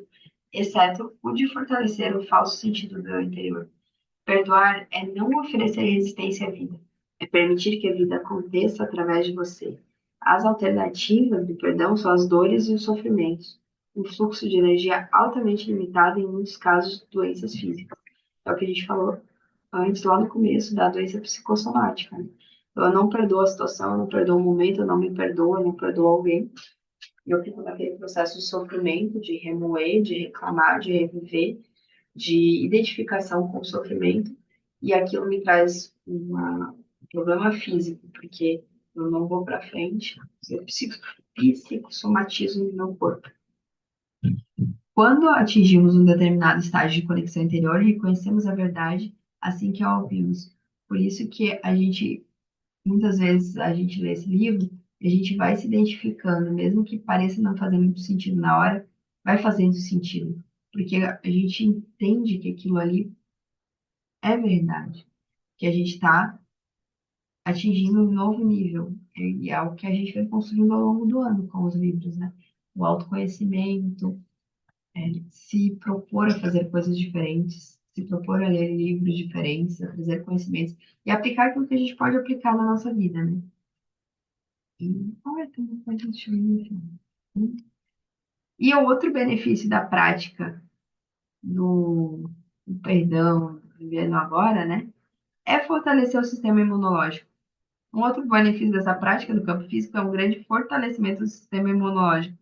exceto o de fortalecer o falso sentido do interior. Perdoar é não oferecer resistência à vida, é permitir que a vida aconteça através de você. As alternativas do perdão são as dores e os sofrimentos, um fluxo de energia altamente limitado e, em muitos casos, doenças físicas. É o que a gente falou antes, lá no começo, da doença psicossomática. Né? Eu não perdoo a situação, eu não perdoo o momento, eu não me perdoo, eu não perdoo alguém. E eu fico naquele processo de sofrimento, de remoer, de reclamar, de reviver, de identificação com o sofrimento. E aquilo me traz um problema físico, porque eu não vou para frente, eu psicossomatizo no meu corpo. Quando atingimos um determinado estágio de conexão interior, reconhecemos a verdade assim que a ouvimos. Por isso que muitas vezes, a gente lê esse livro e a gente vai se identificando, mesmo que pareça não fazer muito sentido na hora, vai fazendo sentido. Porque a gente entende que aquilo ali é verdade, que a gente está atingindo um novo nível. E é algo que a gente vem construindo ao longo do ano com os livros, né? O autoconhecimento, se propor a fazer coisas diferentes, se propor a ler livros diferentes, a trazer conhecimentos e aplicar aquilo que a gente pode aplicar na nossa vida, né? E, tem uma coisa de E o outro benefício da prática do perdão, vivendo agora, né? É fortalecer o sistema imunológico. Um outro benefício dessa prática do campo físico é um grande fortalecimento do sistema imunológico.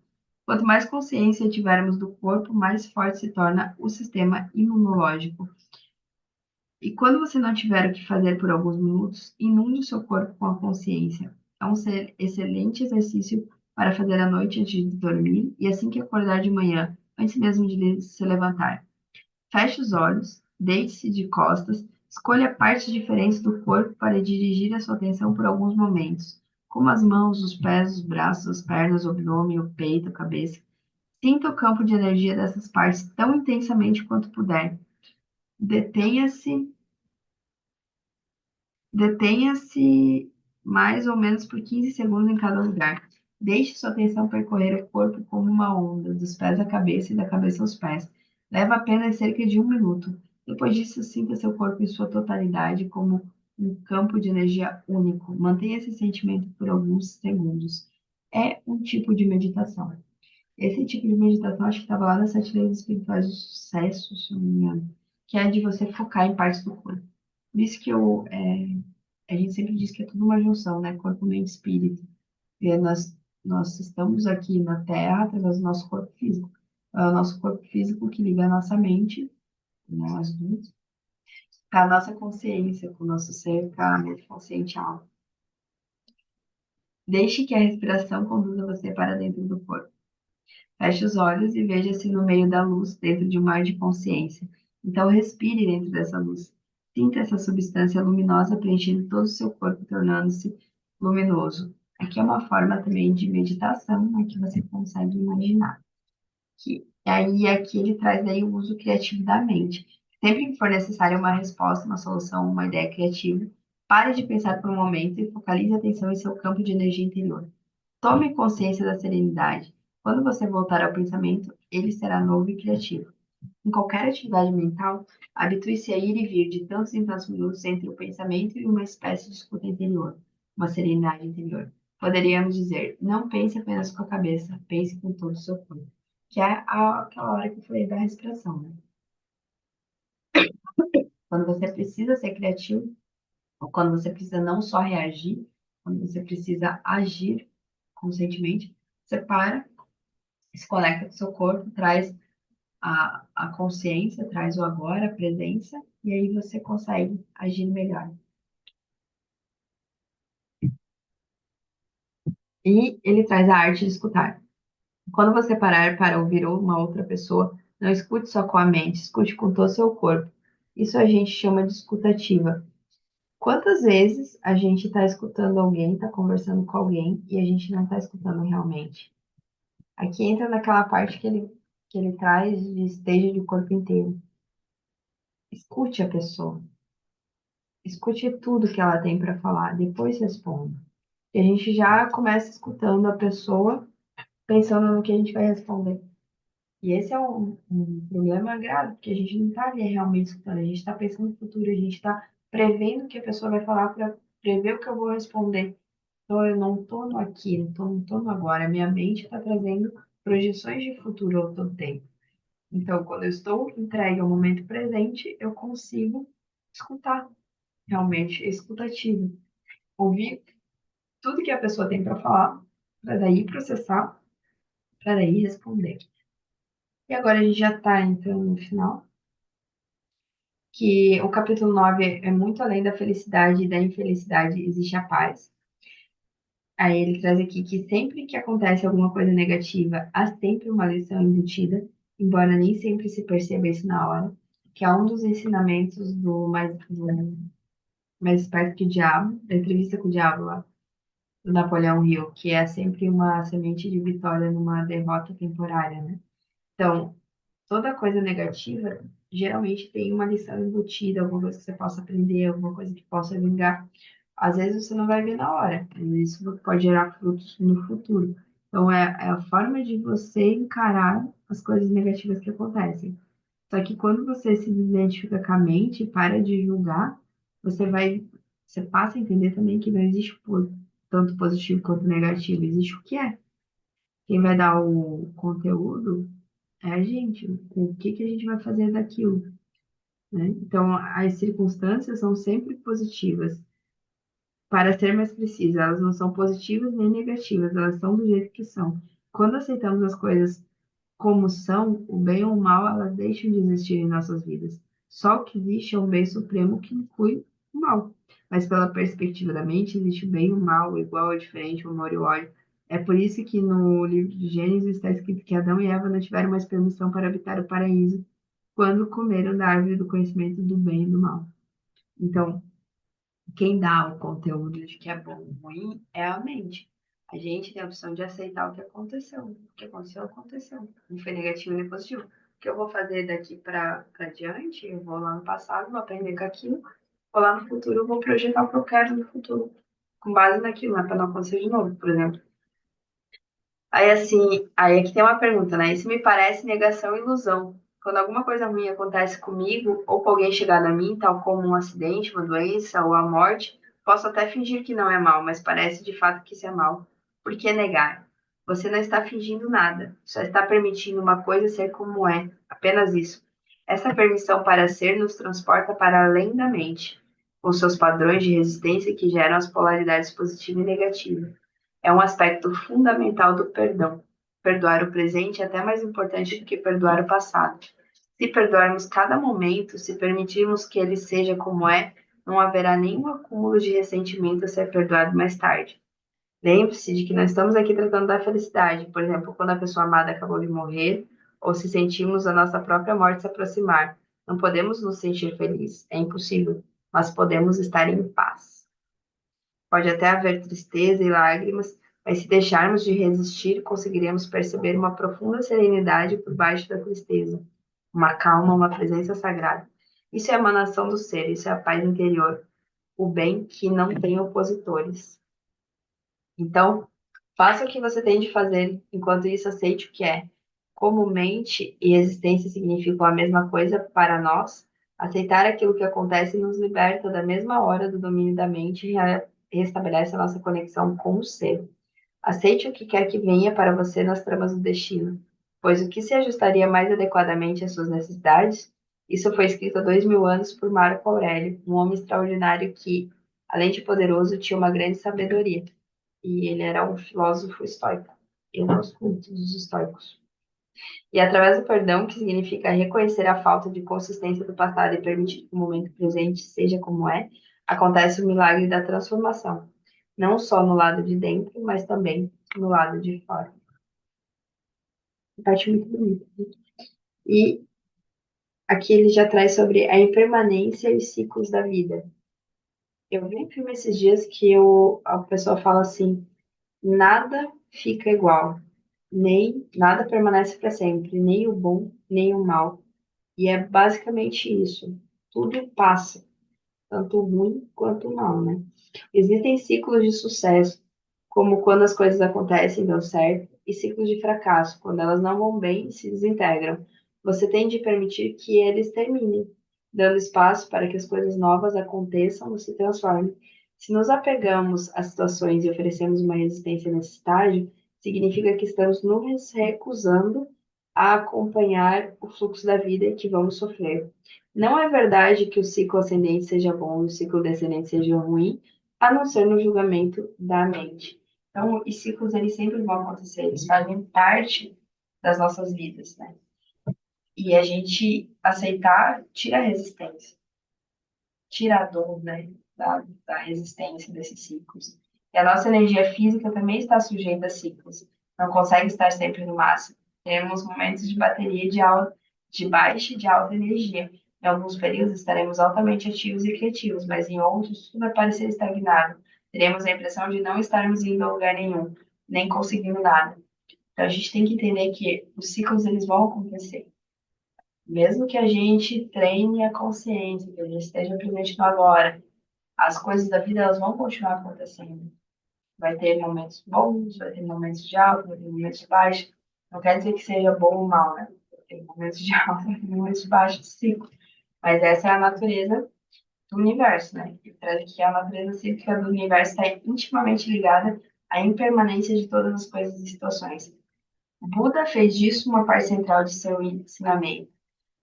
Quanto mais consciência tivermos do corpo, mais forte se torna o sistema imunológico. E quando você não tiver o que fazer por alguns minutos, inunde o seu corpo com a consciência. É um excelente exercício para fazer à noite antes de dormir e assim que acordar de manhã, antes mesmo de se levantar. Feche os olhos, deite-se de costas, escolha partes diferentes do corpo para dirigir a sua atenção por alguns momentos, como as mãos, os pés, os braços, as pernas, o abdômen, o peito, a cabeça. Sinta o campo de energia dessas partes tão intensamente quanto puder. Detenha-se Detenha-se mais ou menos por 15 segundos em cada lugar. Deixe sua atenção percorrer o corpo como uma onda, dos pés à cabeça e da cabeça aos pés. Leva apenas cerca de um minuto. Depois disso, sinta seu corpo em sua totalidade como um campo de energia único. Mantenha esse sentimento por alguns segundos. É um tipo de meditação. Esse tipo de meditação, acho que estava lá nas sete leis espirituais do sucesso, se eu não me engano, que é de você focar em partes do corpo. Por isso que a gente sempre diz que é tudo uma junção, né? Corpo, mente, e espírito. E nós estamos aqui na Terra através do nosso corpo físico. É o nosso corpo físico que liga a nossa mente, né, as duas, com a nossa consciência, com o nosso ser, com a mente consciente alma. Deixe que a respiração conduza você para dentro do corpo. Feche os olhos e veja-se no meio da luz, dentro de um mar de consciência. Então, respire dentro dessa luz. Sinta essa substância luminosa preenchendo todo o seu corpo, tornando-se luminoso. Aqui é uma forma também de meditação, né, que você consegue imaginar. Aqui ele traz daí o uso criativo da mente. Sempre que for necessária uma resposta, uma solução, uma ideia criativa, pare de pensar por um momento e focalize a atenção em seu campo de energia interior. Tome consciência da serenidade. Quando você voltar ao pensamento, ele será novo e criativo. Em qualquer atividade mental, habitue-se a ir e vir de tantos em tantos minutos entre o pensamento e uma espécie de escuta interior, uma serenidade interior. Poderíamos dizer, não pense apenas com a cabeça, pense com todo o seu corpo. Que é aquela hora que eu falei da respiração, né? Quando você precisa ser criativo, ou quando você precisa não só reagir, quando você precisa agir conscientemente, você para, se conecta com o seu corpo, traz a consciência, traz o agora, a presença, e aí você consegue agir melhor. E ele traz a arte de escutar. Quando você parar para ouvir uma outra pessoa, não escute só com a mente, escute com todo o seu corpo. Isso a gente chama de escutativa. Quantas vezes a gente está escutando alguém, está conversando com alguém e a gente não está escutando realmente? Aqui entra naquela parte que ele traz de esteja de corpo inteiro. Escute a pessoa. Escute tudo que ela tem para falar, depois responda. E a gente já começa escutando a pessoa, pensando no que a gente vai responder. E esse é um problema grave, porque a gente não está ali realmente escutando, a gente está pensando no futuro, a gente está prevendo o que a pessoa vai falar para prever o que eu vou responder. Então eu não estou no aqui, não tô no agora. A minha mente está trazendo projeções de futuro ao todo tempo. Então, quando eu estou entregue ao momento presente, eu consigo escutar, realmente, escutativo. Ouvir tudo que a pessoa tem para falar, para daí processar, para daí responder. E agora a gente já está entrando no final, que o capítulo 9 é muito além da felicidade e da infelicidade, existe a paz. Aí ele traz aqui que sempre que acontece alguma coisa negativa, há sempre uma lição embutida, embora nem sempre se perceba isso na hora, que é um dos ensinamentos do mais esperto que o diabo, da entrevista com o diabo lá, do Napoleão Hill, que é sempre uma semente de vitória numa derrota temporária, né? Então, toda coisa negativa geralmente tem uma lição embutida, alguma coisa que você possa aprender, alguma coisa que possa vingar. Às vezes você não vai ver na hora, mas isso pode gerar frutos no futuro. Então, é a forma de você encarar as coisas negativas que acontecem. Só que quando você se identifica com a mente e para de julgar, você passa a entender também que não existe tanto positivo quanto negativo, existe o que é. Quem vai dar o conteúdo é a gente, o que que a gente vai fazer daquilo, né? Então, as circunstâncias são sempre positivas. Para ser mais precisa, elas não são positivas nem negativas, elas são do jeito que são. Quando aceitamos as coisas como são, o bem ou o mal, elas deixam de existir em nossas vidas. Só o que existe é um bem supremo que inclui o mal. Mas pela perspectiva da mente, existe o bem e o mal, o igual ou diferente, o amor e o ódio. É por isso que no livro de Gênesis está escrito que Adão e Eva não tiveram mais permissão para habitar o paraíso quando comeram da árvore do conhecimento do bem e do mal. Então, quem dá o conteúdo de que é bom ou ruim é a mente. A gente tem a opção de aceitar o que aconteceu. O que aconteceu, aconteceu. Não foi negativo nem positivo. O que eu vou fazer daqui para diante, eu vou lá no passado, vou aprender com aquilo, vou lá no futuro, eu vou projetar o que eu quero no futuro, com base naquilo, né, para não acontecer de novo, por exemplo. Aí assim, aí aqui tem uma pergunta, né? Isso me parece negação e ilusão. Quando alguma coisa ruim acontece comigo ou com alguém chegado a mim, tal como um acidente, uma doença ou a morte, posso até fingir que não é mal, mas parece de fato que isso é mal. Por que negar? Você não está fingindo nada, só está permitindo uma coisa ser como é, apenas isso. Essa permissão para ser nos transporta para além da mente, com seus padrões de resistência que geram as polaridades positiva e negativa. É um aspecto fundamental do perdão. Perdoar o presente é até mais importante do que perdoar o passado. Se perdoarmos cada momento, se permitirmos que ele seja como é, não haverá nenhum acúmulo de ressentimento a ser perdoado mais tarde. Lembre-se de que nós estamos aqui tratando da felicidade, por exemplo, quando a pessoa amada acabou de morrer, ou se sentimos a nossa própria morte se aproximar. Não podemos nos sentir felizes, é impossível, mas podemos estar em paz. Pode até haver tristeza e lágrimas, mas se deixarmos de resistir, conseguiremos perceber uma profunda serenidade por baixo da tristeza, uma calma, uma presença sagrada. Isso é a emanação do ser, isso é a paz interior, o bem que não tem opositores. Então, faça o que você tem de fazer, enquanto isso aceite o que é. Como mente e existência significam a mesma coisa para nós, aceitar aquilo que acontece nos liberta da mesma hora do domínio da mente e restabelece a nossa conexão com o ser. Aceite o que quer que venha para você nas tramas do destino, pois o que se ajustaria mais adequadamente às suas necessidades? Isso foi escrito há 2000 anos por Marco Aurélio, um homem extraordinário que, além de poderoso, tinha uma grande sabedoria. E ele era um filósofo estoico. Eu gosto muito dos estoicos. E através do perdão, que significa reconhecer a falta de consistência do passado e permitir que o momento presente seja como é, acontece o milagre da transformação. Não só no lado de dentro, mas também no lado de fora. Uma parte muito bonita. E aqui ele já traz sobre a impermanência e os ciclos da vida. Eu vi um filme esses dias que a pessoa fala assim: nada fica igual, nem nada permanece para sempre, nem o bom, nem o mal. E é basicamente isso. Tudo passa, tanto o ruim quanto o mal, né? Existem ciclos de sucesso, como quando as coisas acontecem e dão certo, e ciclos de fracasso, quando elas não vão bem e se desintegram. Você tem de permitir que eles terminem, dando espaço para que as coisas novas aconteçam ou se transformem. Se nos apegamos às situações e oferecemos uma resistência nesse estágio, significa que estamos nos recusando a acompanhar o fluxo da vida e que vamos sofrer. Não é verdade que o ciclo ascendente seja bom e o ciclo descendente seja ruim, a não ser no julgamento da mente. Então, os ciclos, eles sempre vão acontecer, eles fazem parte das nossas vidas, né? E a gente aceitar tira a resistência, tira a dor, né? Da resistência desses ciclos. E a nossa energia física também está sujeita a ciclos, não consegue estar sempre no máximo. Temos momentos de bateria de baixa e de alta energia. Em alguns períodos estaremos altamente ativos e criativos, mas em outros tudo vai parecer estagnado. Teremos a impressão de não estarmos indo a lugar nenhum, nem conseguindo nada. Então a gente tem que entender que os ciclos eles vão acontecer. Mesmo que a gente treine a consciência, que a gente esteja presente no agora, as coisas da vida elas vão continuar acontecendo. Vai ter momentos bons, vai ter momentos de alto, vai ter momentos de baixo. Não quer dizer que seja bom ou mal, né? Vai ter momentos de alto, vai ter momentos de baixo, de ciclo. Mas essa é a natureza do universo, né? E traz que a natureza cíclica do universo está intimamente ligada à impermanência de todas as coisas e situações. Buda fez disso uma parte central de seu ensinamento.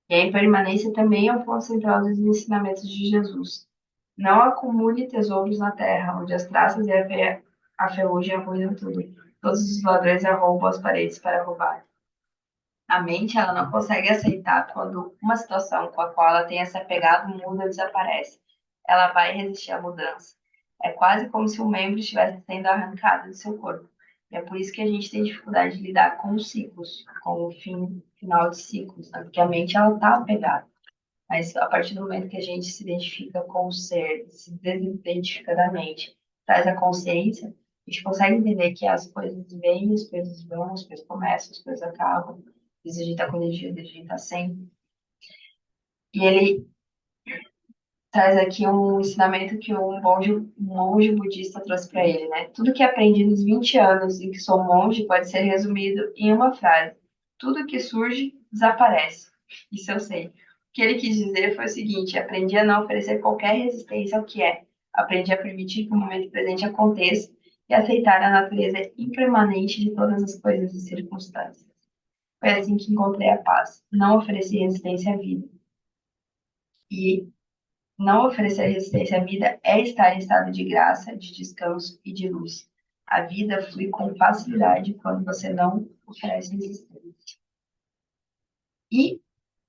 E a impermanência também é um ponto central dos ensinamentos de Jesus. Não acumule tesouros na terra, onde as traças e a ferrugem arruinam tudo. Todos os ladrões arrombam as paredes para roubar. A mente, ela não consegue aceitar quando uma situação com a qual ela tenha se apegado muda ou desaparece. Ela vai resistir à mudança. É quase como se um membro estivesse sendo arrancado do seu corpo. E é por isso que a gente tem dificuldade de lidar com os ciclos, com o final de ciclos, né? Porque a mente, ela está apegada. Mas a partir do momento que a gente se identifica com o ser, se desidentifica da mente, traz a consciência, a gente consegue entender que as coisas vêm, as coisas vão, as coisas começam, as coisas acabam. Às vezes a gente está com energia, às vezes a gente está sem. E ele traz aqui um ensinamento que um monge budista trouxe para ele, né? Tudo que aprendi nos 20 anos em que sou monge pode ser resumido em uma frase: tudo que surge desaparece. Isso eu sei. O que ele quis dizer foi o seguinte: aprendi a não oferecer qualquer resistência ao que é. Aprendi a permitir que o momento presente aconteça e aceitar a natureza impermanente de todas as coisas e circunstâncias. Foi assim que encontrei a paz. Não ofereci resistência à vida. E não oferecer resistência à vida é estar em estado de graça, de descanso e de luz. A vida flui com facilidade quando você não oferece resistência. E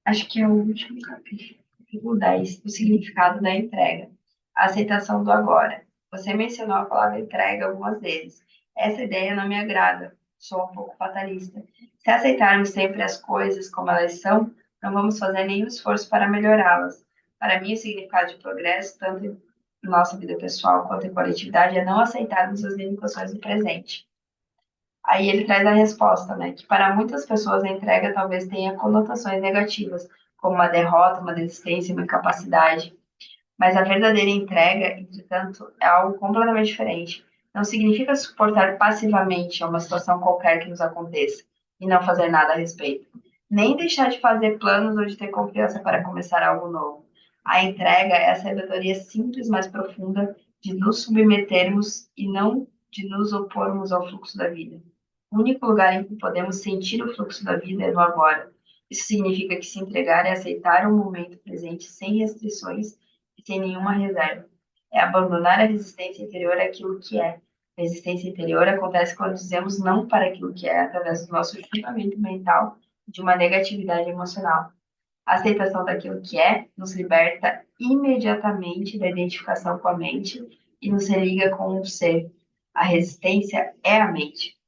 acho que é o último capítulo 10, o significado da entrega. A aceitação do agora. Você mencionou a palavra entrega algumas vezes. Essa ideia não me agrada. Sou um pouco fatalista. Se aceitarmos sempre as coisas como elas são, não vamos fazer nenhum esforço para melhorá-las. Para mim, o significado de progresso, tanto em nossa vida pessoal quanto em coletividade, é não aceitarmos as limitações do presente. Aí ele traz a resposta, né? Que para muitas pessoas a entrega talvez tenha conotações negativas, como uma derrota, uma desistência, uma incapacidade. Mas a verdadeira entrega, entretanto, é algo completamente diferente. Não significa suportar passivamente a uma situação qualquer que nos aconteça e não fazer nada a respeito. Nem deixar de fazer planos ou de ter confiança para começar algo novo. A entrega é a sabedoria simples, mais profunda de nos submetermos e não de nos opormos ao fluxo da vida. O único lugar em que podemos sentir o fluxo da vida é no agora. Isso significa que se entregar é aceitar o momento presente sem restrições e sem nenhuma reserva. É abandonar a resistência interior àquilo que é. A resistência interior acontece quando dizemos não para aquilo que é, através do nosso julgamento mental e de uma negatividade emocional. A aceitação daquilo que é nos liberta imediatamente da identificação com a mente e nos religa com o ser. A resistência é a mente.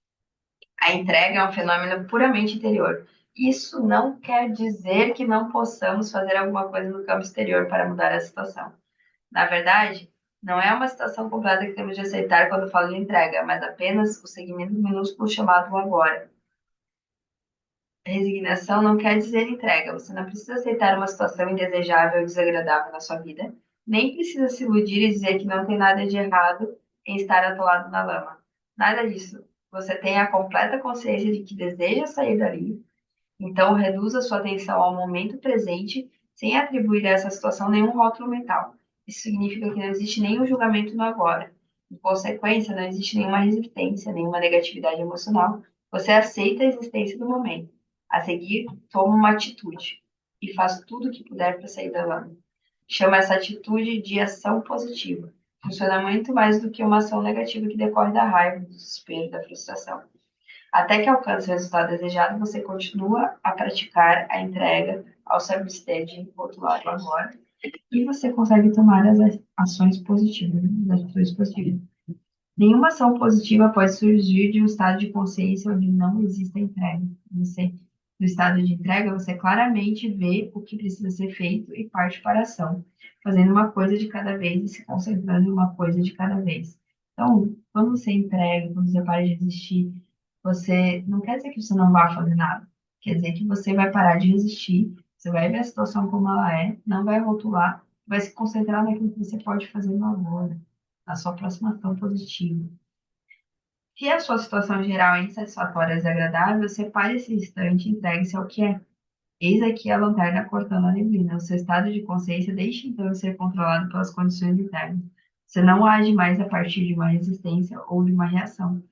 A entrega é um fenômeno puramente interior. Isso não quer dizer que não possamos fazer alguma coisa no campo exterior para mudar a situação. Na verdade, não é uma situação completa que temos de aceitar quando falo de entrega, mas apenas o segmento minúsculo chamado agora. Resignação não quer dizer entrega. Você não precisa aceitar uma situação indesejável ou desagradável na sua vida, nem precisa se iludir e dizer que não tem nada de errado em estar atolado na lama. Nada disso. Você tem a completa consciência de que deseja sair dali, então reduza sua atenção ao momento presente sem atribuir a essa situação nenhum rótulo mental. Isso significa que não existe nenhum julgamento no agora. Em consequência, não existe nenhuma resistência, nenhuma negatividade emocional. Você aceita a existência do momento. A seguir, toma uma atitude e faz tudo o que puder para sair da lama. Chama essa atitude de ação positiva. Funciona muito mais do que uma ação negativa que decorre da raiva, do desespero, da frustração. Até que alcance o resultado desejado, você continua a praticar a entrega ao se abster de rotular o agora e você consegue tomar as ações positivas, né? As atitudes positivas. Nenhuma ação positiva pode surgir de um estado de consciência onde não existe a entrega. Você, no estado de entrega, você claramente vê o que precisa ser feito e parte para a ação, fazendo uma coisa de cada vez e se concentrando em uma coisa de cada vez. Então, quando você entrega, quando você para de resistir, você não quer dizer que você não vai fazer nada. Quer dizer que você vai parar de resistir, você vai ver a situação como ela é, não vai rotular, vai se concentrar naquilo que você pode fazer no agora, na sua próxima ação positiva. Se a sua situação geral é insatisfatória e desagradável, separe esse instante e entregue-se ao que é. Eis aqui a lanterna cortando a neblina. O seu estado de consciência deixa então de ser controlado pelas condições internas. Você não age mais a partir de uma resistência ou de uma reação.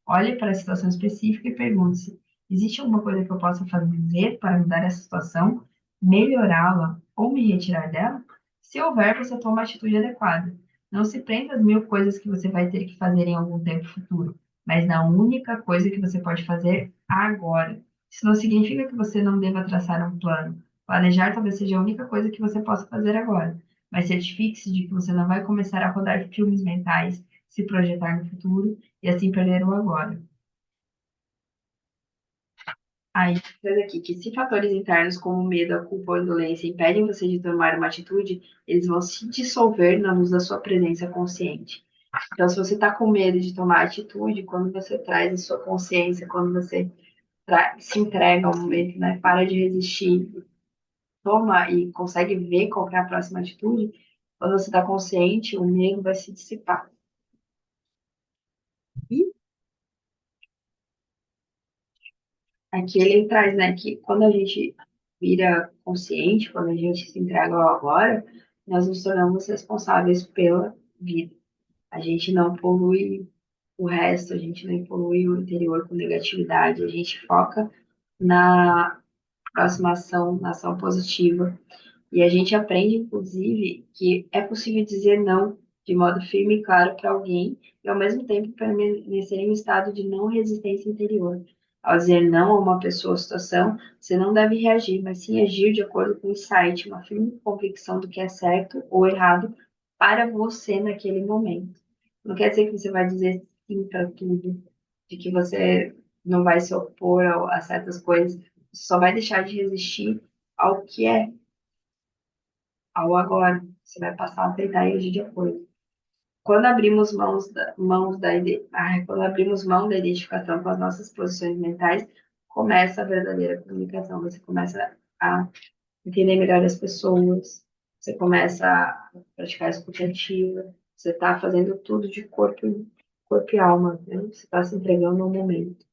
Olhe para a situação específica e pergunte-se: existe alguma coisa que eu possa fazer para mudar essa situação, melhorá-la ou me retirar dela? Se houver, você toma a atitude adequada. Não se prenda às mil coisas que você vai ter que fazer em algum tempo futuro. mas na única coisa que você pode fazer agora. Isso não significa que você não deva traçar um plano. Planejar talvez seja a única coisa que você possa fazer agora, mas certifique-se de que você não vai começar a rodar filmes mentais, se projetar no futuro e assim perder o agora. Aí, diz aqui que se fatores internos como medo, a culpa ou a indolência impedem você de tomar uma atitude, eles vão se dissolver na luz da sua presença consciente. Então, se você está com medo de tomar atitude, quando você traz a sua consciência, quando você se entrega ao momento, né, para de resistir, toma e consegue ver qual que é a próxima atitude, quando você está consciente, o medo vai se dissipar. E aqui ele traz, né, que quando a gente vira consciente, quando a gente se entrega ao agora, nós nos tornamos responsáveis pela vida. A gente não polui o resto, a gente não polui o interior com negatividade, a gente foca na próxima ação, na ação positiva. E a gente aprende, inclusive, que é possível dizer não de modo firme e claro para alguém e, ao mesmo tempo, permanecer em um estado de não resistência interior. Ao dizer não a uma pessoa ou situação, você não deve reagir, mas sim agir de acordo com o insight, uma firme convicção do que é certo ou errado para você naquele momento. Não quer dizer que você vai dizer sim para tudo, de que você não vai se opor a certas coisas, você só vai deixar de resistir ao que é ao agora. Você vai passar a aceitar e agir de acordo. Quando abrimos quando abrimos mão da identificação com as nossas posições mentais, começa a verdadeira comunicação. Você começa a entender melhor as pessoas, você começa a praticar a escutativa, você está fazendo tudo de corpo e alma, né? Você está se entregando ao momento.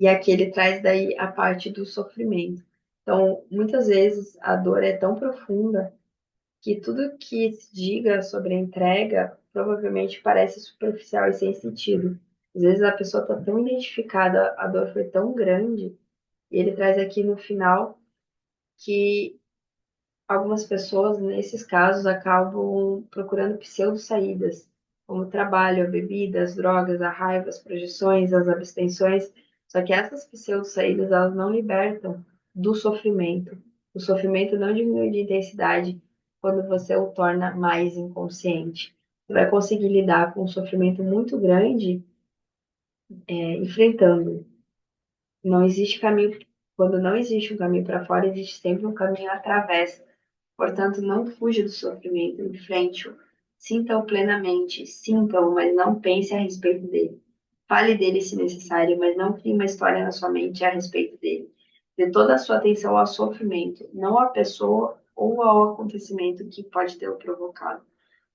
E aqui ele traz daí a parte do sofrimento. Então, muitas vezes a dor é tão profunda que tudo que se diga sobre a entrega provavelmente parece superficial e sem sentido. Às vezes a pessoa está tão identificada, a dor foi tão grande, e ele traz aqui no final que algumas pessoas, nesses casos, acabam procurando pseudo-saídas, como o trabalho, a bebida, as drogas, a raiva, as projeções, as abstenções. Só que essas pseudo-saídas, elas não libertam do sofrimento. O sofrimento não diminui de intensidade quando você o torna mais inconsciente. Você vai conseguir lidar com um sofrimento muito grande, enfrentando. Não existe caminho, quando não existe um caminho para fora, existe sempre um caminho através. Portanto, não fuja do sofrimento, enfrente-o. Sinta-o plenamente, sinta-o, mas não pense a respeito dele. Fale dele se necessário, mas não crie uma história na sua mente a respeito dele. Dê toda a sua atenção ao sofrimento, não à pessoa ou ao acontecimento que pode tê-lo provocado.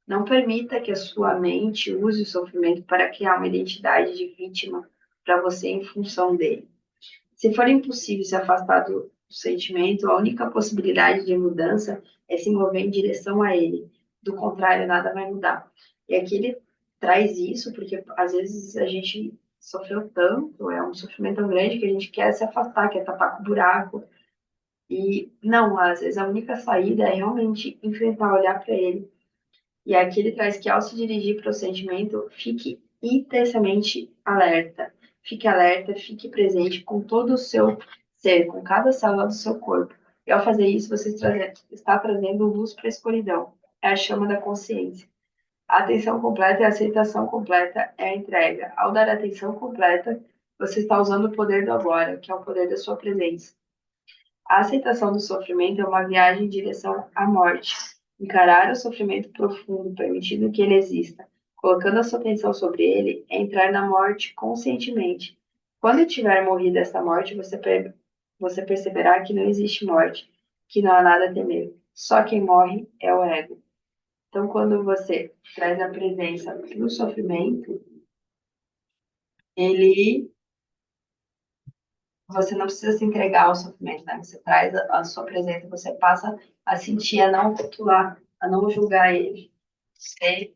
Não permita que a sua mente use o sofrimento para criar uma identidade de vítima para você em função dele. Se for impossível se afastar do sentimento, a única possibilidade de mudança é se mover em direção a ele. Do contrário, nada vai mudar. E aqui ele traz isso porque às vezes a gente sofreu tanto, é um sofrimento tão grande que a gente quer se afastar, quer tapar com o buraco. E não, às vezes a única saída é realmente enfrentar, olhar para ele. E aqui ele traz que ao se dirigir para o sentimento, fique intensamente alerta. Fique alerta, fique presente com todo o seu ser, com cada célula do seu corpo. E ao fazer isso, você está trazendo luz para a escuridão. É a chama da consciência. A atenção completa é a aceitação completa, é a entrega. Ao dar atenção completa, você está usando o poder do agora, que é o poder da sua presença. A aceitação do sofrimento é uma viagem em direção à morte. Encarar o sofrimento profundo, permitindo que ele exista, colocando a sua atenção sobre ele, é entrar na morte conscientemente. Quando tiver morrido essa morte, você perceberá que não existe morte, que não há nada a temer. Só quem morre é o ego. Então, quando você traz a presença do sofrimento, ele você não precisa se entregar ao sofrimento, né? Você traz a sua presença, você passa a sentir, a não rotular, a não julgar ele. Você,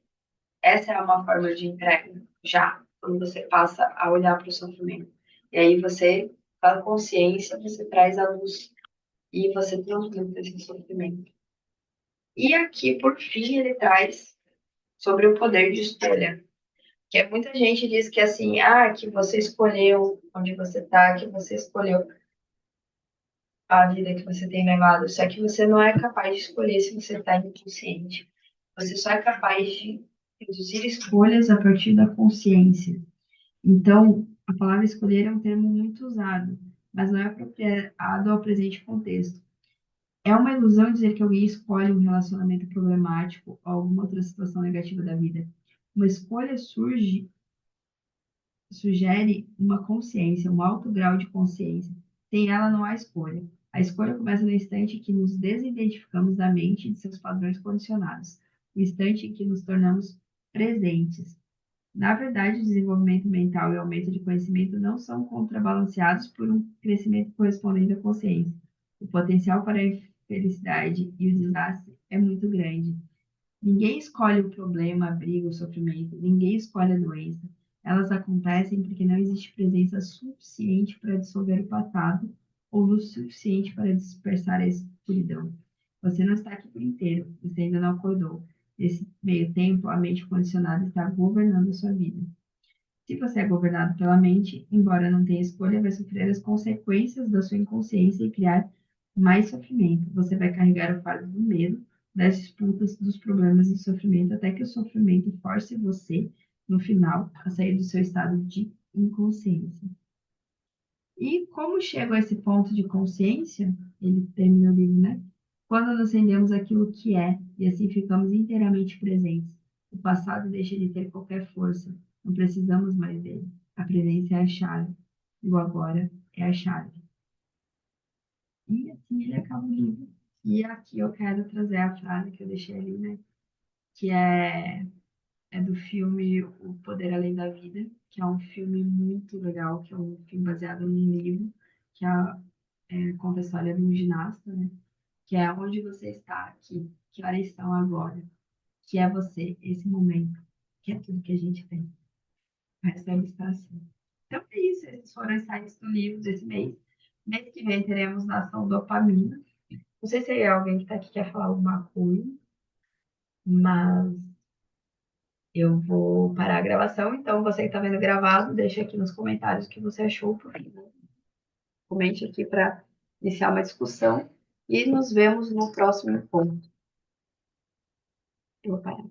essa é uma forma de entrega, já, quando você passa a olhar para o sofrimento. E aí você, com a consciência, você traz a luz e você transmuta esse sofrimento. E aqui, por fim, ele traz sobre o poder de escolha. Que muita gente diz que assim, ah, que você escolheu onde você tá, que você escolheu a vida que você tem levado, só que você não é capaz de escolher se você está inconsciente. Você só é capaz de reduzir escolhas a partir da consciência. Então, a palavra escolher é um termo muito usado, mas não é apropriado ao presente contexto. É uma ilusão dizer que alguém escolhe um relacionamento problemático ou alguma outra situação negativa da vida. Uma escolha sugere uma consciência, um alto grau de consciência. Sem ela não há escolha. A escolha começa no instante em que nos desidentificamos da mente e de seus padrões condicionados, no instante em que nos tornamos presentes. Na verdade, o desenvolvimento mental e o aumento de conhecimento não são contrabalanceados por um crescimento correspondente à consciência. O potencial para a felicidade e o desastre é muito grande. Ninguém escolhe o problema, a briga, o sofrimento. Ninguém escolhe a doença. Elas acontecem porque não existe presença suficiente para dissolver o passado ou luz suficiente para dispersar a escuridão. Você não está aqui por inteiro. Você ainda não acordou. Nesse meio tempo, a mente condicionada está governando a sua vida. Se você é governado pela mente, embora não tenha escolha, vai sofrer as consequências da sua inconsciência e criar mais sofrimento. Você vai carregar o fardo do medo, das disputas, dos problemas e do sofrimento, até que o sofrimento force você, no final, a sair do seu estado de inconsciência. E como chego a esse ponto de consciência, ele termina o livro, né? Quando nos rendemos àquilo que é, e assim ficamos inteiramente presentes. O passado deixa de ter qualquer força, não precisamos mais dele. A presença é a chave, e o agora é a chave. E assim ele acaba o livro. E aqui eu quero trazer a frase que eu deixei ali, né? Que é do filme O Poder Além da Vida, que é um filme muito legal, que é um filme baseado num livro, que conta a história de um ginasta, né? Que é onde você está aqui, que horas estão agora, que é você, esse momento, que é tudo que a gente tem. O resto é abstração. Então é isso, esses foram os sites do livro desse mês. Mês que vem teremos Nação Dopamina. Não sei se é alguém que está aqui quer falar alguma coisa, mas eu vou parar a gravação. Então, você que está vendo gravado, deixa aqui nos comentários o que você achou. Comente aqui para iniciar uma discussão. E nos vemos no próximo encontro. Eu vou parar.